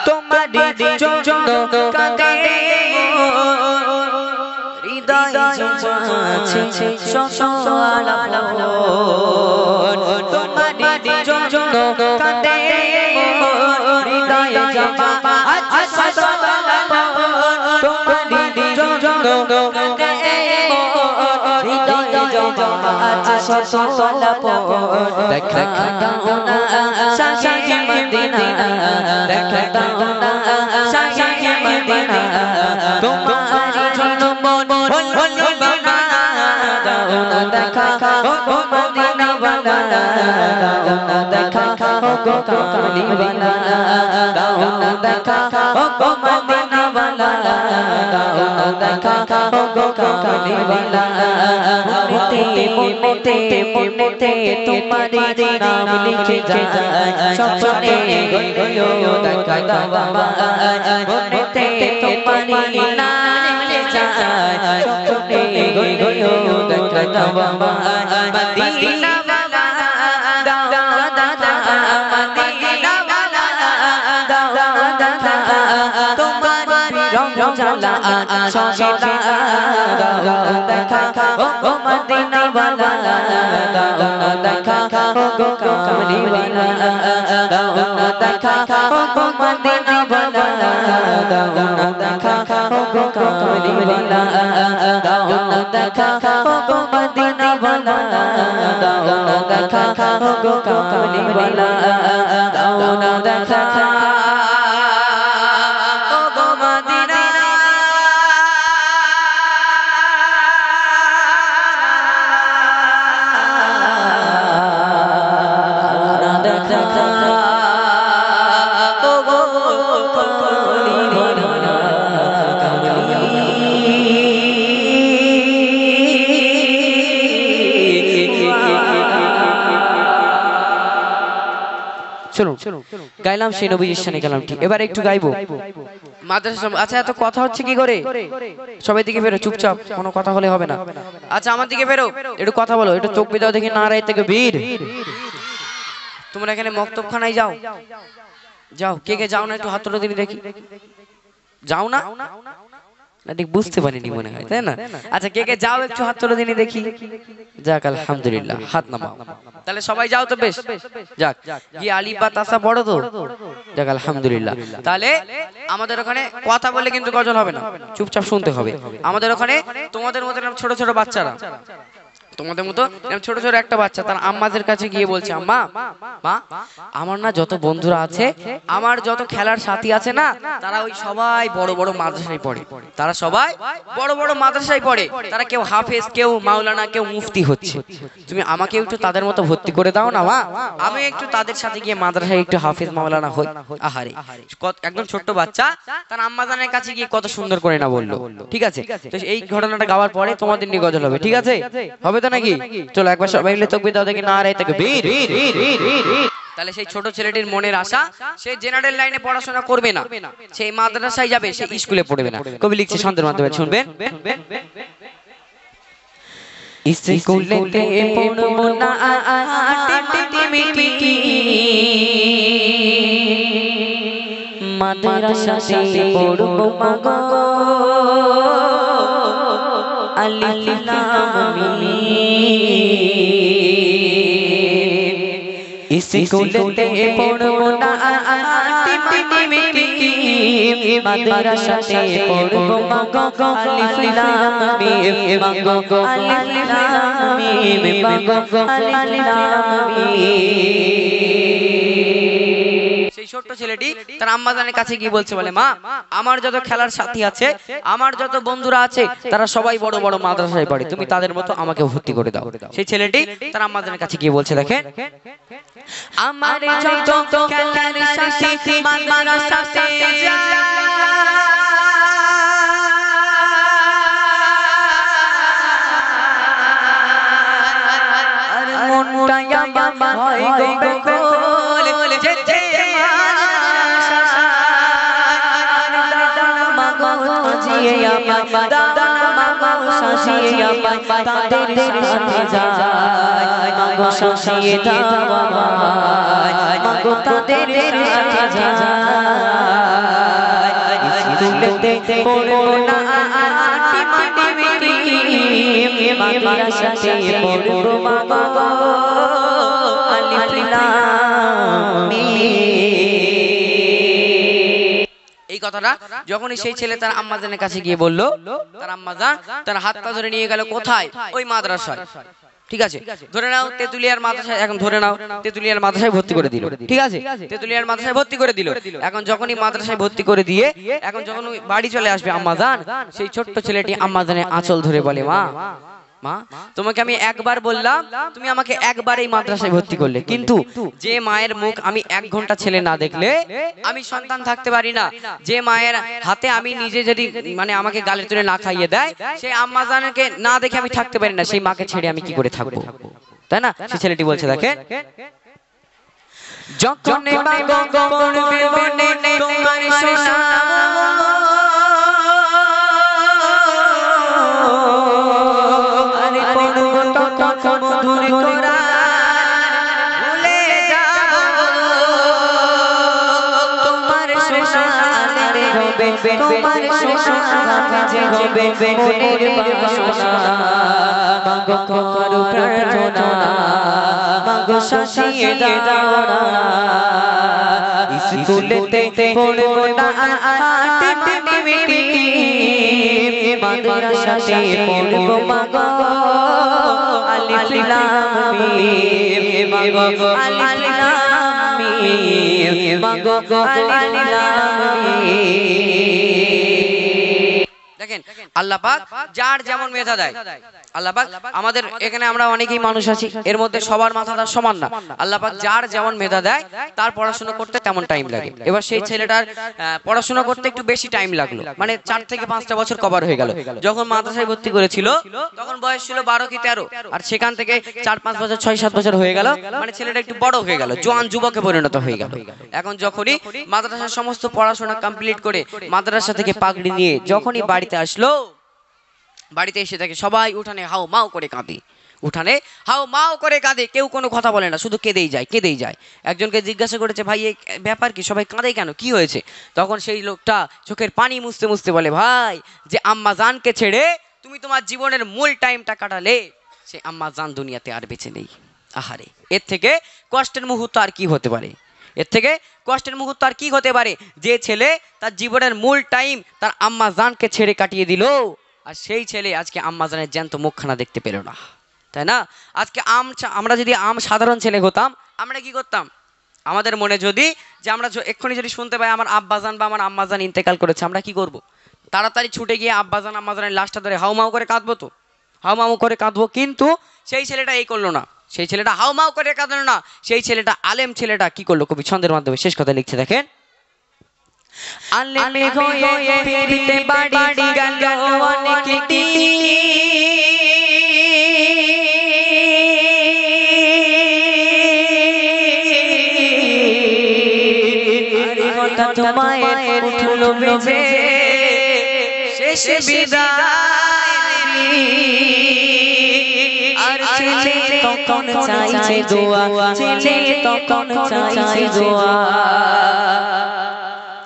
তোমারি জন্য কাঁদে হৃদয় আছে শোনো আলাপন, তোমারি জন্য কাঁদে হৃদয়ে জমা আছে শত তোমারি জন্য কাঁদে হৃদয়ে জমা আছে শত দেখা দাও না শাহে মদিনা দেখা দাও না শাহে মদিনা তোমারি জন্য মন হলো বাবা দাও না দেখা ও মদিনা বাবা দাও না দেখা ও কামলিওয়ালা দাও না দেখা ও মদিনা বালা দাও না দেখা ও কামলিওয়ালা মনেতে মনেতে তোমারি নাম লিখে যায় স্বপ্নে গয়ো দেখা দাও বাবা মনেতে তোমারি নাম লিখে যায় স্বপ্নে গয়ো দেখা দাও বাবা মদিনা বাবা দাও দাদা মদিনা বাবা দাও দাদা তোমারি রং জালা সদা দাও দেখা ও মদিনা বালা দাও দেখা ও কামলিওয়ালা দাও দেখা ও মদিনা বালা দাও দেখা ও কামলিওয়ালা দাও দেখা ও মদিনা বালা দাও দেখা ও কামলিওয়ালা দাও দেখা গাইলাম সেই নবীর শানে কালামটি এবার একটু গাইবো মাদ্রাসা আচ্ছা এত কথা হচ্ছে কি করে সবাই দিকে ফেরো চুপচাপ কোনো কথা হলে হবে না আচ্ছা আমার দিকে ফেরো একটু কথা বলো একটু চোখ বিদাও দেখি নারায়ে তাকবীর তোমরা এখানে মক্তবখানায় যাও যাও কে কে যাও না একটু হাত তুলে দিন দেখি যাও না না ঠিক বুঝতে পারিনি মনে হয় তাই না আচ্ছা কে কে যাও একটু হাত তুলে দিন দেখি যাক আলহামদুলিল্লাহ হাত নামাও তাহলে সবাই যাও তো বেশ যাক কি আলিফ বা তাসা পড়ো তো যাক আলহামদুলিল্লাহ তাহলে আমাদের ওখানে কথা বলে কিন্তু গজল হবে না চুপচাপ শুনতে হবে আমাদের ওখানে তোমাদের মতো ছোট ছোট বাচ্চারা তোমাদের মতো ছোট ছোট একটা বাচ্চা তার আম্মাদের কাছে গিয়ে বলছে আম্মা মা আমার না যত বন্ধুরা আছে আমার যত খেলার সাথী আছে না তারা ওই সবাই বড় বড় মাদ্রাসায় পড়ে তারা সবাই বড় বড় মাদ্রাসায় পড়ে তারা কেউ হাফেজ কেউ মাওলানা কেউ মুফতি হচ্ছে তুমি আমাকে একটু তাদের মতো ভর্তি করে দাও না মা আমি একটু তাদের সাথে গিয়ে মাদ্রাসায় একটু হাফেজ মাওলানা হই আহারে একদম ছোট্ট বাচ্চা তার আম্মাজানের কাছে গিয়ে কত সুন্দর করে না বললো ঠিক আছে তো এই ঘটনাটা গাওয়ার পরে তোমাদের নিয়ে গজল হবে ঠিক আছে হবে নাকি চলো একবার সবাই মিলে তাকবীর দাও দেখি নারায়ে তাকবীর তাহলে সেই ছোট ছেলেটির মনের আশা সে জেনারেল লাইনে পড়াশোনা করবে না সেই মাদ্রাসায় যাবে সে স্কুলে পড়বে না কবি লিখছে ছন্দের মাধ্যমে শুনবেন স্কুলেতে পড়বো না টিটিমিটি মাদ্রাসাতে পড়বো মাগো আলিফ লাম মিম স্কুলেতে পড়বো না টিটিমিটি মাদ্রাসাতে পড়বো মাগো আলিফ লাম মিম মাগো আলিফ লাম মিম মাগো আলিফ লাম মিম সেই ছোট্ট ছেলেটি তার আম্মাজানের কাছে গিয়ে বলছে বলে মা আমার যত খেলার সাথী আছে আমার যত বন্ধুরা আছে তারা সবাই বড় বড় মাদ্রাসায় পড়ে তুমি তাদের মতো আমাকে ভর্তি করে দাও সেই ছেলেটি তার আম্মাজানের কাছে গিয়ে বলছে দেখেন আমার যত খেলার সাথী মাদ্রাসাতে যায় আর মনটা আমার হয় গো যেতে তাদের সাথে যায় মাগো শাসিয়ে দাও আমায় মাগো তাদের সাথে যায় স্কুলেতে পড়বো না টিটিমিটি মাদ্রাসাতে পড়বো মাগো আলিফ এই কথাটা যখনই সেই ছেলে তার আম্মাজানের কাছে গিয়ে বলল, তার আম্মাজান তার হাতটা ধরে নিয়ে গেল কোথায়? ওই মাদ্রাসায়। ঠিক আছে, ধরে নাও তেতুলিয়ার মাদ্রাসায়, এখন ধরে নাও তেতুলিয়ার মাদ্রাসায় ভর্তি করে দিল। ঠিক আছে, তেতুলিয়ার মাদ্রাসায় ভর্তি করে দিল। এখন যখনই মাদ্রাসায় ভর্তি করে দিয়ে এখন যখন বাড়ি চলে আসবে আম্মাজান, সেই ছোট্ট ছেলেটি আম্মাজানের আঁচল ধরে বলে, মা মা, তোমাকে আমি একবার বললাম, তুমি আমাকে একবার এই মাদ্রাসায় ভর্তি করলে, কিন্তু যে মায়ের মুখ আমি 1 ঘন্টা ছেলে না দেখলে আমি সন্তান থাকতে পারি না, যে মায়ের হাতে আমি নিজে যদি মানে আমাকে গালে তুলে না খাইয়ে দেয়, সেই আম্মাজানকে না দেখে আমি থাকতে পারি না, সেই মাকে ছেড়ে আমি কি করে থাকবো? তাই না? সেই ছেলেটি বলছে, দেখেন, যখন পড়বে মনে তোমার সোনা তোমার সোনা কাজে হবে মনের বাসনা, মাগো করো প্রার্থনা, মাগো শাসিয়ে দাও না, স্কুলেতে পড়বো না মিটি, মাদ্রাসাতে পড়বো মাগো আলিফ লাম মিম, মাগো আলিফ লাম মিম, মাগো আলিফ লাম মিম। দেখেন, আল্লাহ পাক যার যেমন মেধা দেয়, আল্লাহ পাক আমাদের এখানে আমরা অনেকেই মানুষ আছি, এর মধ্যে সবার মাথাটা সমান না। আল্লাহ পাক যার যেমন মেধা দেয় তার পড়াশোনা করতে তেমন টাইম লাগে। এবার সেই ছেলেটার পড়াশোনা করতে একটু বেশি টাইম লাগলো, মানে 4 থেকে 5টা বছর কভার হয়ে গেল। যখন মাদ্রাসায় ভর্তি করেছিল তখন বয়স ছিল 12 কি 13, আর সেখান থেকে 4-5 বছর 6-7 বছর হয়ে গেল, মানে ছেলেটা একটু বড় হয়ে গেল, জোয়ান যুবকে পরিণত হয়ে গেল। এখন যখনই মাদ্রাসার সমস্ত পড়াশোনা কমপ্লিট করে মাদ্রাসা থেকে পাগড়ি নিয়ে যখনই বাড়িতে আসলো, বাড়িতে এসে দেখে সবাই উঠানে হাও মাও করে কাঁদে, উঠানে হাও মাও করে কাঁদে, কেউ কোনো কথা বলে না, শুধু কেঁদেই যায় কেঁদেই যায়। একজনকে জিজ্ঞাসা করেছে, ভাই এই ব্যাপার কি, সবাই কাঁদে কেন, কি হয়েছে? তখন সেই লোকটা চোখের পানি মুছতে মুছতে বলে, ভাই যে আম্মা জানকে ছেড়ে তুমি তোমার জীবনের মূল টাইমটা কাটালে, সেই আম্মা জান দুনিয়াতে আর বেঁচে নেই। আহারে, এর থেকে কষ্টের মুহূর্ত আর কি হতে পারে? এর থেকে কষ্টের মুহূর্ত আর কি হতে পারে? যে ছেলে তার জীবনের মূল টাইম তার আম্মা জানকে ছেড়ে কাটিয়ে দিল, আর সেই ছেলে আজকে আম্মা জানের জ্যান্ত মুখখানা দেখতে পেল না, তাই না? আজকে আমরা যদি সাধারণ ছেলে হতাম, আমরা কি করতাম? আমাদের মনে যদি যে আমরা এক্ষুনি যদি শুনতে পাই আমার আব্বাজান বা আমার আম্মাজান ইন্তেকাল করেছে, আমরা কি করব? তাড়াতাড়ি ছুটে গিয়ে আব্বাজান আম্মাজানের লাশটা ধরে হাউমাউ করে কাঁদবো, তো হাউমাউ করে কাঁদবো। কিন্তু সেই ছেলেটা এই করলো না, সেই ছেলেটা হাউমাউ করে কাঁদলো না, সেই ছেলেটা আলেম ছেলেটা কি করলো? কবি ছন্দের মাধ্যমে শেষ কথা লিখছে, দেখেন, আলেম হয়ে ফিরতে বাড়ি গেল অনেক দিন, তোমায় উঠলো বেজে শেষ বিদায়, আর ছেলে তখন চাইছে দোয়া, ছেলে তখন চাইছে দোয়া,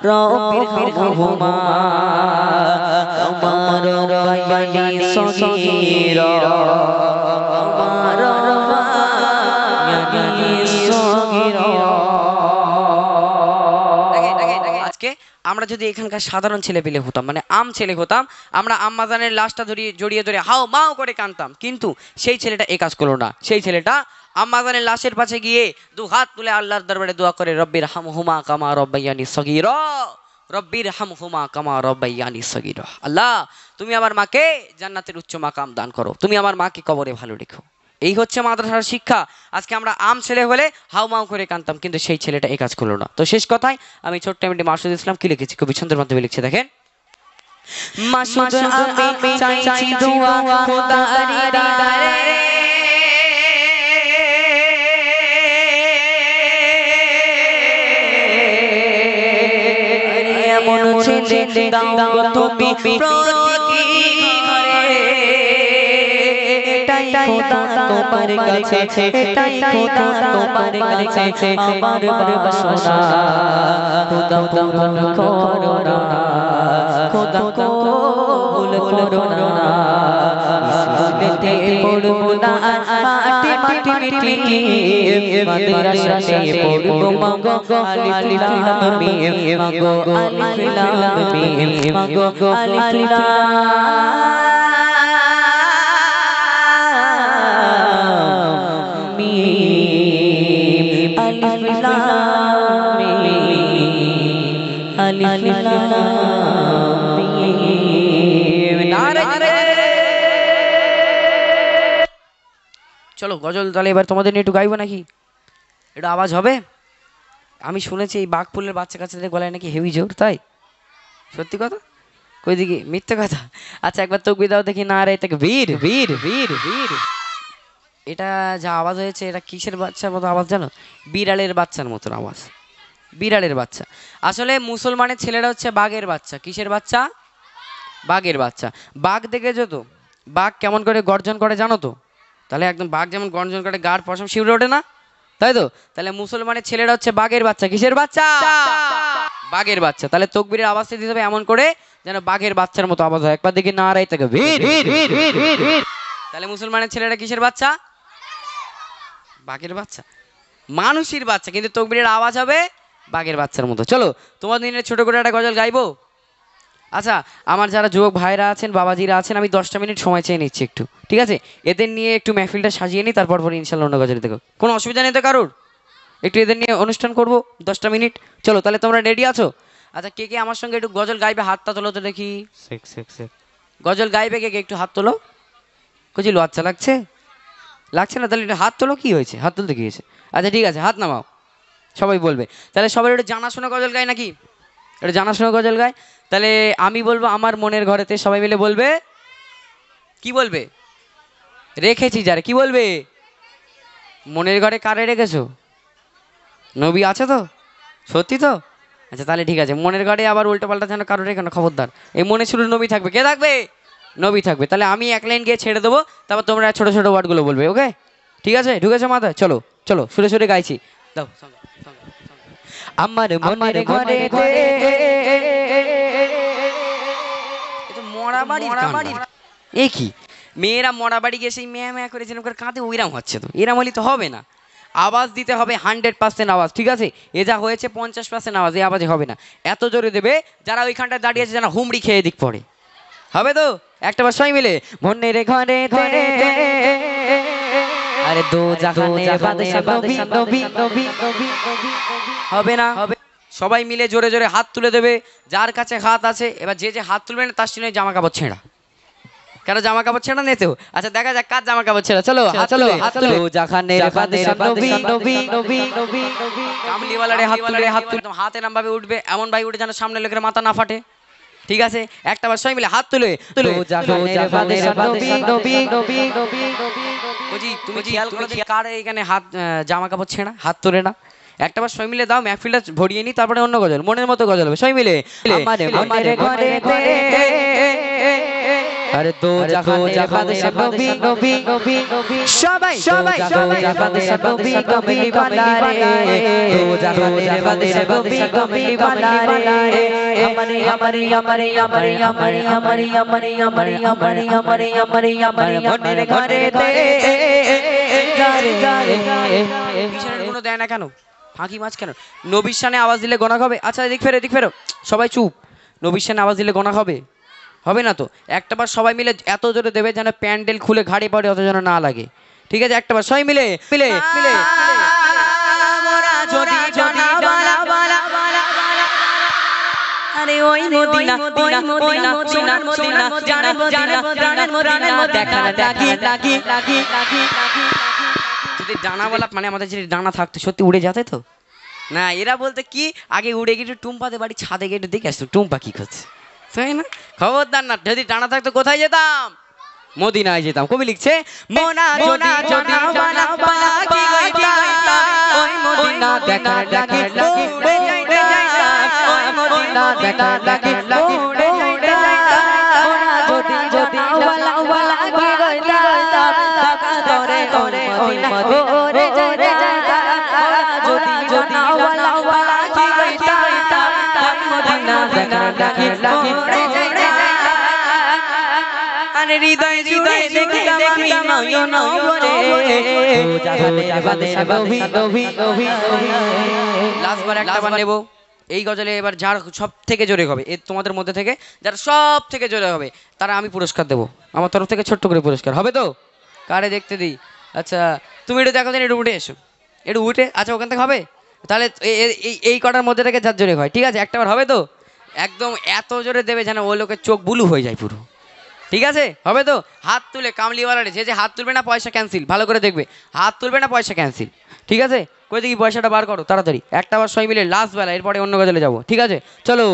রব্বির হামহুমা কামা রাব্বায়ানি সগীরা, কামা রাব্বায়ানি সগীরা। আজকে আমরা যদি এখানকার সাধারণ ছেলে পেলে হতাম, মানে আম ছেলে হতাম, আমরা আম্মাজানের লাশটা জড়িয়ে ধরে হাও মাও করে কাঁদতাম, কিন্তু সেই ছেলেটা এই কাজ করলো না। সেই ছেলেটা আম্মাজানের লাশের পাশে গিয়ে 2 হাত তুলে আল্লাহর দরবারে দোয়া করে, রব্বির হামহুমা কামা রাব্বায়ানি সগীরা, রব্বির হামহুমা কামা রাব্বায়ানি সগীরা। আল্লাহ, তুমি আমার মাকে জান্নাতের উচ্চ মাকাম দান করো, তুমি আমার মাকে কবরে ভালো রেখো। এই হচ্ছে মাদ্রাসার শিক্ষা। আজকে আমরা আম ছেলে হলে হাউমাউ করে কাঁদতাম, কিন্তু সেই ছেলেটা এই কাজ করলো না। তো শেষ কথায় আমি ছোট্ট এমডি মাসুদ ইসলাম কি লিখেছি, কবি ছন্দের মাধ্যমে লিখছে, দেখেন, মাসুদ আমি চাইছি দোয়া খোদার দিদারে, এমন ছেলে দাও তুমি প্রতি ঘরে, এটাই খোদা তোমার কাছে, এটাই খোদা তোমার কাছে আমার বাসনা, খোদা পূরণ করো না, খোদা কবুল করো না, মদিনাতে পড়বো না মাটি মাটি মিটি মাদ্রাসাতে পড়বো মাগো আলিফ লাম মিম মাগো আলিফ লাম মিম মাগো আলিফ লাম মিম আলিফ লাম মিম আলিফ লাম মিম নারে চলো গজল তাহলে এবার তোমাদের নিয়ে একটু গাইবো নাকি এটা আওয়াজ হবে আমি শুনেছি এই বাঘপুলের বাচ্চা কাচ্চাদের গলায় নাকি হেভি জোর তাই সত্যি কথা কই দিকে মিথ্যে কথা আচ্ছা একবার তকবীর দাও দেখি না রে এটাকে বীর বীর বীর বীর এটা যা আওয়াজ হয়েছে এটা কিসের বাচ্চার মতো আওয়াজ জানো বিড়ালের বাচ্চার মতন আওয়াজ বিড়ালের বাচ্চা আসলে মুসলমানের ছেলেরা হচ্ছে বাঘের বাচ্চা কিসের বাচ্চা বাঘের বাচ্চা বাঘ দেখেছো তো বাঘ কেমন করে গর্জন করে জানো তো তাহলে একদম বাঘ যেমন গর্জন করে গার পশম শিউরে ওঠে না তাই তো তাহলে মুসলমানের ছেলেরা হচ্ছে বাঘের বাচ্চা কিসের বাচ্চা বাঘের বাচ্চা তাহলে তকবীরের আওয়াজটা দিতে হবে এমন করে যেন বাঘের বাচ্চার মতো আওয়াজ হয় একবার দেখি না রাই থেকে তাহলে মুসলমানের ছেলেরা কিসের বাচ্চা বাঘের বাচ্চা মানুষের বাচ্চা কিন্তু তকবীরের আওয়াজ হবে বাঘের বাচ্চার মতো চলো তোমাদের দিনের ছোট করে একটা গজল গাইবো আচ্ছা আমার যারা যুবক ভাইরা আছেন বাবাজিরা আছেন আমি 10টা মিনিট সময় চেয়ে নিচ্ছি একটু ঠিক আছে এদের নিয়ে একটু মেহফিলটা সাজিয়ে নিই তারপর পরে ইনশাল্লাহ অন্য গজল দেখো কোনো অসুবিধা নেই তো কারোর একটু এদের নিয়ে অনুষ্ঠান করব 10টা মিনিট চলো তাহলে তোমরা রেডি আছো আচ্ছা কে কে আমার সঙ্গে একটু গজল গাইবে হাতটা তোলো তো দেখি গজল গাইবে কে কে একটু হাত তোলো কুচিলো আচ্ছা লাগছে লাগছে না তাহলে একটু হাত তোলো কি হয়েছে হাত তুলতে কি হয়েছে আচ্ছা ঠিক আছে হাত নামাও সবাই বলবে তাহলে সবাই একটু জানাশোনা গজল গায় নাকি এটা জানাশোনা গজল গায় তাহলে আমি বলবো আমার মনের ঘরেতে সবাই মিলে বলবে কি বলবে রেখেছি যারে কি বলবে মনের ঘরে কারে রেখেছো নবী আছে তো সত্যি তো আচ্ছা তাহলে ঠিক আছে মনের ঘরে আবার উল্টো পাল্টা যেন কারো রেখে না খবরদার এই মনে শুধু নবী থাকবে কে থাকবে নবী থাকবে তাহলে আমি এক লাইন গিয়ে ছেড়ে দেবো তারপর তোমরা ছোট ছোট ওয়ার্ডগুলো বলবে ওকে ঠিক আছে ঢুকেছো মাথায় চলো চলো সুরে সুরে গাইছি দাও আমার মনের ঘরে এ কি মেয়েরা মরা বাড়ি গিয়ে সেই মেয়া মেয়া করে যেরকম করে কাঁদে ওইরাম হচ্ছে তো এরাম হলে তো হবে না আওয়াজ দিতে হবে 100% আওয়াজ ঠিক আছে এ যা হয়েছে 50% আওয়াজ এই আওয়াজে হবে না এত জোরে দেবে যারা ওইখানটায় দাঁড়িয়ে আছে যারা হুমড়ি খেয়ে দিক পড়ে হবে তো একটা বার সবাই মিলে মনের ঘরে আরে দো জাহানের বাদশা নবী নবী নবী নবী হবে না হবে সবাই মিলে জোরে জোরে হাত তুলে দেবে যার কাছে হাত আছে এবার যে যে হাত তুলবে না তার সঙ্গে জামা কাপড় ছেঁড়া কেন জামা কাপড় ছেঁড়া নেতেও আচ্ছা দেখা যাক কার জামা কাপড় ছেঁড়া চলো চলো হাত তুলো জাহানের বাদশা নবী নবী নবী নবী নবী কামলিওয়ালারে হাত তুলে হাতে নাম ভাবে উঠবে এমন ভাই উঠে যেন সামনে লোকের মাথা না ফাটে ঠিক আছে একটা বার সবাই মিলে হাত তুলে জাহানের বাদশা নবী নবী নবী নবী বুঝি তুমি খেয়াল করো কার এখানে হাত জামা কাপড় ছেঁড়া হাত তুলে না একটা বার সবাই মিলে দাও মেহফিলটা ভরিয়ে নি তারপরে অন্য গজল মনের মতো গজল হবে সবাই মিলে আমার ঘরে আরে দো জাহানের বাদশা নবী নবী নবী নবী সবাই সবাই সবাই বাদশা নবী কমলি वाला রে দো জাহানের বাদশা নবী কমলি वाला রে আমারে আমারে আমারে আমারে আমারে আমারে আমারে আমারে আমারে আমারে আমারে আমারে মনের ঘরে গারে গারে বিশাল কোনো দেয় না কেন ফাঁকি মাছ কেন নবীর শানে আওয়াজ দিলে গোনা হবে আচ্ছা এদিক ফেরো সবাই চুপ নবীর শানে আওয়াজ দিলে গোনা হবে হবে না তো একটাবার সবাই মিলে এত জোরে দেবে যেন প্যান্ডেল খুলে ঘাড়ে পড়ে অত যেন না লাগে ঠিক আছে একটাবার সবাই মিলে মিলে মিলে আরে ওই মদিনা মদিনা মদিনা সোনার মদিনা জানের মদিনা প্রাণের মদিনা দেখা লাগি লাগি লাগি লাগি যদি ডানা বলা মানে আমাদের যদি ডানা থাকতো সত্যি উড়ে যেতে তো না এরা বলতে কি আগে উড়ে গিয়ে টুম্পাতে বাড়ি ছাদে গিয়ে দেখে আসতো টুম্পা কি করছে তাই না খবরদার না যদি ডানা থাকতো কোথায় যেতাম মদিনায় যেতাম কবি লিখছে মোনা মোনা যদি ডানা পাখি হইতাম ওই মদিনা দেখা লাগি উড়ে যাইতাম ওই মদিনা দেখা লাগি উড়ে যাইতাম মোনা যদি যদি ওয়ালা ওয়ালা কি হইতাম টাকা ধরে ধরে ওই মদিনা উড়ে যাইতাম যদি যদি ওয়ালা ওয়ালা কি হইতাম ওই মদিনা দেখা লাগি উড়ে যাইতাম আরে হৃদয় জুড়ে দেখতাম আমি নয়ন ভরে ও জাহানের বাদশা নবী লাস্টবার একটা বার নেব এই গজলে। এবার যার সব থেকে জোরে হবে এ তোমাদের মধ্যে থেকে যারা সব থেকে জোরে হবে তারা আমি পুরস্কার দেবো আমার তরফ থেকে, ছোট্ট করে পুরস্কার হবে তো? কারে দেখতে দিই। আচ্ছা তুমি একটু দেখো দিন, একটু উঠে এসো, একটু উঠে। আচ্ছা ওখান থেকে হবে তাহলে এই কটার মধ্যে থেকে যার জোরে হয়, ঠিক আছে? একটাবার হবে তো? একদম এত জোরে দেবে যেন ওই লোকের চোখ বুলু হয়ে যায় পুরো, ঠিক আছে? হবে তো? হাত তুলে কামলিওয়ালারে, যে হাত তুলবে না পয়সা ক্যান্সেল, ভালো করে দেখবে, হাত তুলবে না পয়সা ক্যান্সেল, ঠিক আছে? কই দেখি পয়সাটা বার করো তাড়াতাড়ি, একটা বার সবাই মিলে লাস্ট বেলা, এরপরে অন্য গজলে যাবো, ঠিক আছে? চলো।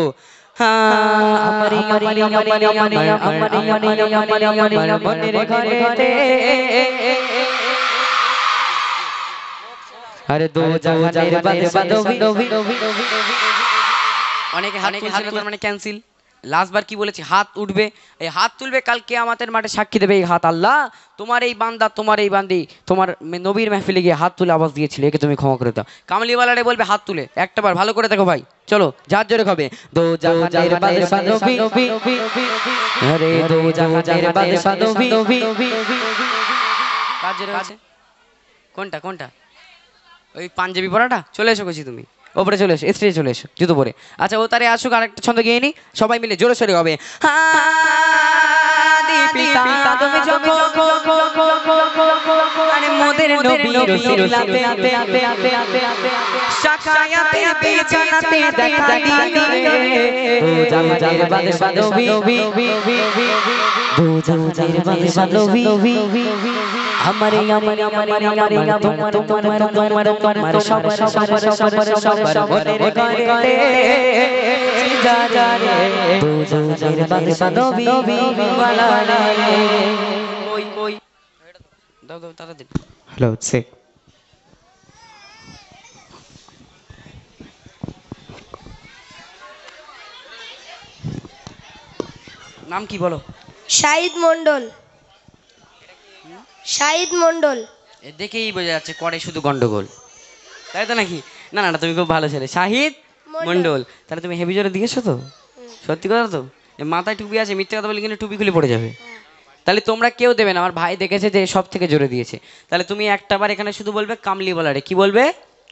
अरे दो জাহানের বাদশা নবী অনেকে হাত তুলছে না, মানে ক্যান্সেল। লাস্টবার কি বলেছি? হাত উঠবে, এই হাত তুলবে, কালকে আমাদের মাঠে সাক্ষী দেবে এই হাত। আল্লাহ তোমার এই বান্দা, তোমার এই বান্দি তোমার নবীর মাহফিলে গিয়ে হাত তুলে আওয়াজ দিয়েছিল, একে তুমি ক্ষমা করে দাও। কামলিওয়ালারে বলবে হাত তুলে, একটাবার ভালো করে দেখো ভাই, চলো যার জোরে হবে। দো জাহানের বাদশা নবী, আরে দো জাহানের বাদশা নবী। কার জোরে আছে? কোনটা কোনটা? ওই পাঞ্জাবি পরাটা? চলে এসো কইছি তুমি, ওপরে চলে এসো, স্টেজে চলে এসো, জুতো পরে। আচ্ছা ও তারে আসুক, আরেকটা ছন্দ গিয়ে নি, সবাই মিলে জোরে সোরে হবে। আরে মোদের নবী রসুলাতে শাকায়াতে বিছানাতে দেখা দিলে ও জাহানের বাদশা নবী, ও জাহানের বাদশা নবী। আমারে আমারে আমারে আমারে তোমার তোমার তোমার তোমার সবার সবার সবার সবার মনের ঘরে যা যা রে দু জাহানের বাদশা নবী ওয়ালা রে। ওই ওই দাও দাও তাড়াতাড়ি। हेलो चेक নাম কি বলো? শাহিদ মন্ডল। শাহিদ মন্ডল। এ দেখেই বোঝা যাচ্ছে করে শুধু গন্ডগোল, তাই তো নাকি? না না না, তুমি খুব ভালো ছেলে, শাহিদ মন্ডল। তাহলে তুমি হেভি জোরে দিয়েছো তো? সত্যি কথা তো? এ মাথায় টুপি আছে, মিথ্যে কথা বলে কিন্তু টুপি খুলে পড়ে যাবে। তাহলে তোমরা কেউ দেবে না, আমার ভাই দেখেছে যে সব থেকে জোরে দিয়েছে। তাহলে তুমি একটাবার এখানে শুধু বলবে কামলিওয়ালারে, কি বলবে?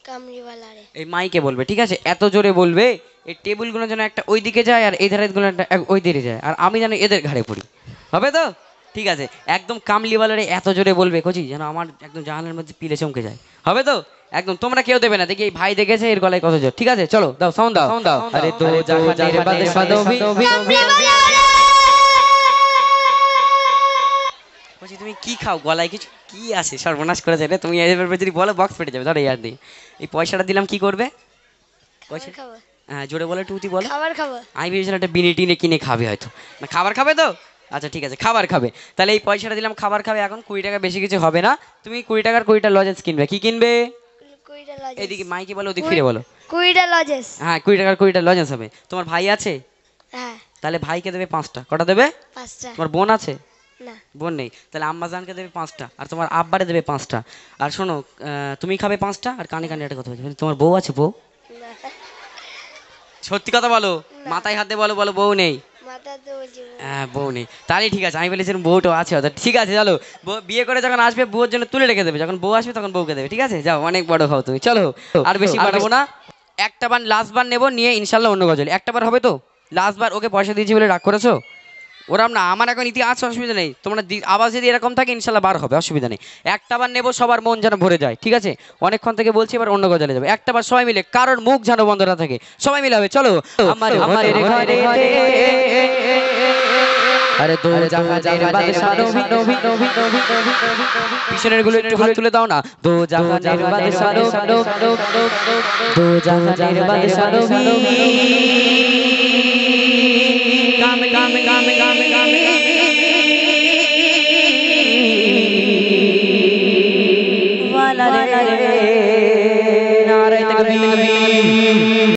কামরিওয়ালারে। এই মাইকে বলবে, ঠিক আছে? এত জোরে বলবে এই টেবিলগুলো যেন একটা ওই দিকে যায় আর এই ধারেগুলো একটা ওই দিকে যায়, আর আমি যেন এদের ঘাড়ে পড়ি, হবে তো? ঠিক আছে, একদম কামলিওয়ালারে এত জোরে বলবে কচি যেন আমার একদম জাহানের মধ্যে পিলে চমকে যায়, হবে তো? একদম তোমরা কেউ দেবে না, দেখি এই ভাই দেখেছে এর গলায় কত জোর, ঠিক আছে? চলো দাও সাউন্ড দাও, সাউন্ড দাও। আরে দো জাহানের বাদশা নবী। বলছি তুমি কি খাও, গলায় কিছু কি আছে? সর্বনাশ করে যাবে তুমি, এভাবে যদি বলো বক্স ফেটে যাবে। ধরো ইয়ার দিই, এই পয়সাটা দিলাম, কি করবে? পয়সা হ্যাঁ জোরে বলে টুতি বলো। খাবার খাবো। আমি ভেবেছিলাম একটা বিনি টিনে কিনে খাবে হয়তো, না খাবার খাবে তো? আচ্ছা ঠিক আছে খাবার খাবে, তাহলে এই পয়সাটা দিলাম খাবার খাবে। এখন 20 টাকা বেশি কিছু হবে না, তুমি 20 টাকার 20টা লজেন্স কিনবে। কি কিনবে? কুইটা লজেস। এদিকে মাইকে বলো, ওদিকে ফিরে বলো। কুইটা লজেস। হ্যাঁ 20 টাকার 20টা লজেন্স হবে। তোমার ভাই আছে? হ্যাঁ তাহলে ভাইকে দেবে 5টা। কটা দেবে? 5টা। তোমার বোন আছে? না। বোন নেই, তাহলে আম্মাজানকে দেবে 5টা, আর তোমার আব্বারে দেবে 5টা। আর শোনো তুমি খাবে 5টা, আর কানে কানে একটা কথা বলছি, তোমার বউ আছে? বউ সত্যি কথা বলো, মাথায় হাত দিয়ে বলো, বলো বউ নেই। মাথা তো বলছি। হ্যাঁ বউ নেই, তাহলে ঠিক আছে, আমি বলেছিলাম বউটাও আছে হয়তো। ঠিক আছে চলো, বিয়ে করে যখন আসবে বউর জন্য তুলে রেখে দেবে, যখন বউ আসবে তখন বউকে দেবে, ঠিক আছে? যাও অনেক বড় হও তুমি, চলো আর বেশি পারবো না। একটা বার লাস্ট বার নেবো, নিয়ে ইনশাল্লাহ অন্য গজল একটা বার হবে তো? লাস্ট বার ওকে পয়সা দিয়েছি বলে রাগ করেছো? ওরাম না, আমার এখন ইতি আছে, অসুবিধা নেই। তোমরা আওয়াজ যদি এরকম থাকে ইনশাল্লাহ বার হবে, অসুবিধা নেই। একটা বার নেবো, সবার মন যেন ভরে যায়, ঠিক আছে? অনেকক্ষণ থেকে বলছি, এবার অন্য গজলে যাবে। একটা বার সবাই মিলে, কারোর মুখ যেন বন্ধ না থাকে, সবাই মিলে হবে, চলো। আরে দো জাহানের বাদশা নবী, পিছনের গুলো একটু হাত তুলে দাও না। দো জাহানের বাদশা নবী, দো জাহানের বাদশা নবী। কাম কাম কাম কাম কাম ওয়ালা রে নারে তাকবীর।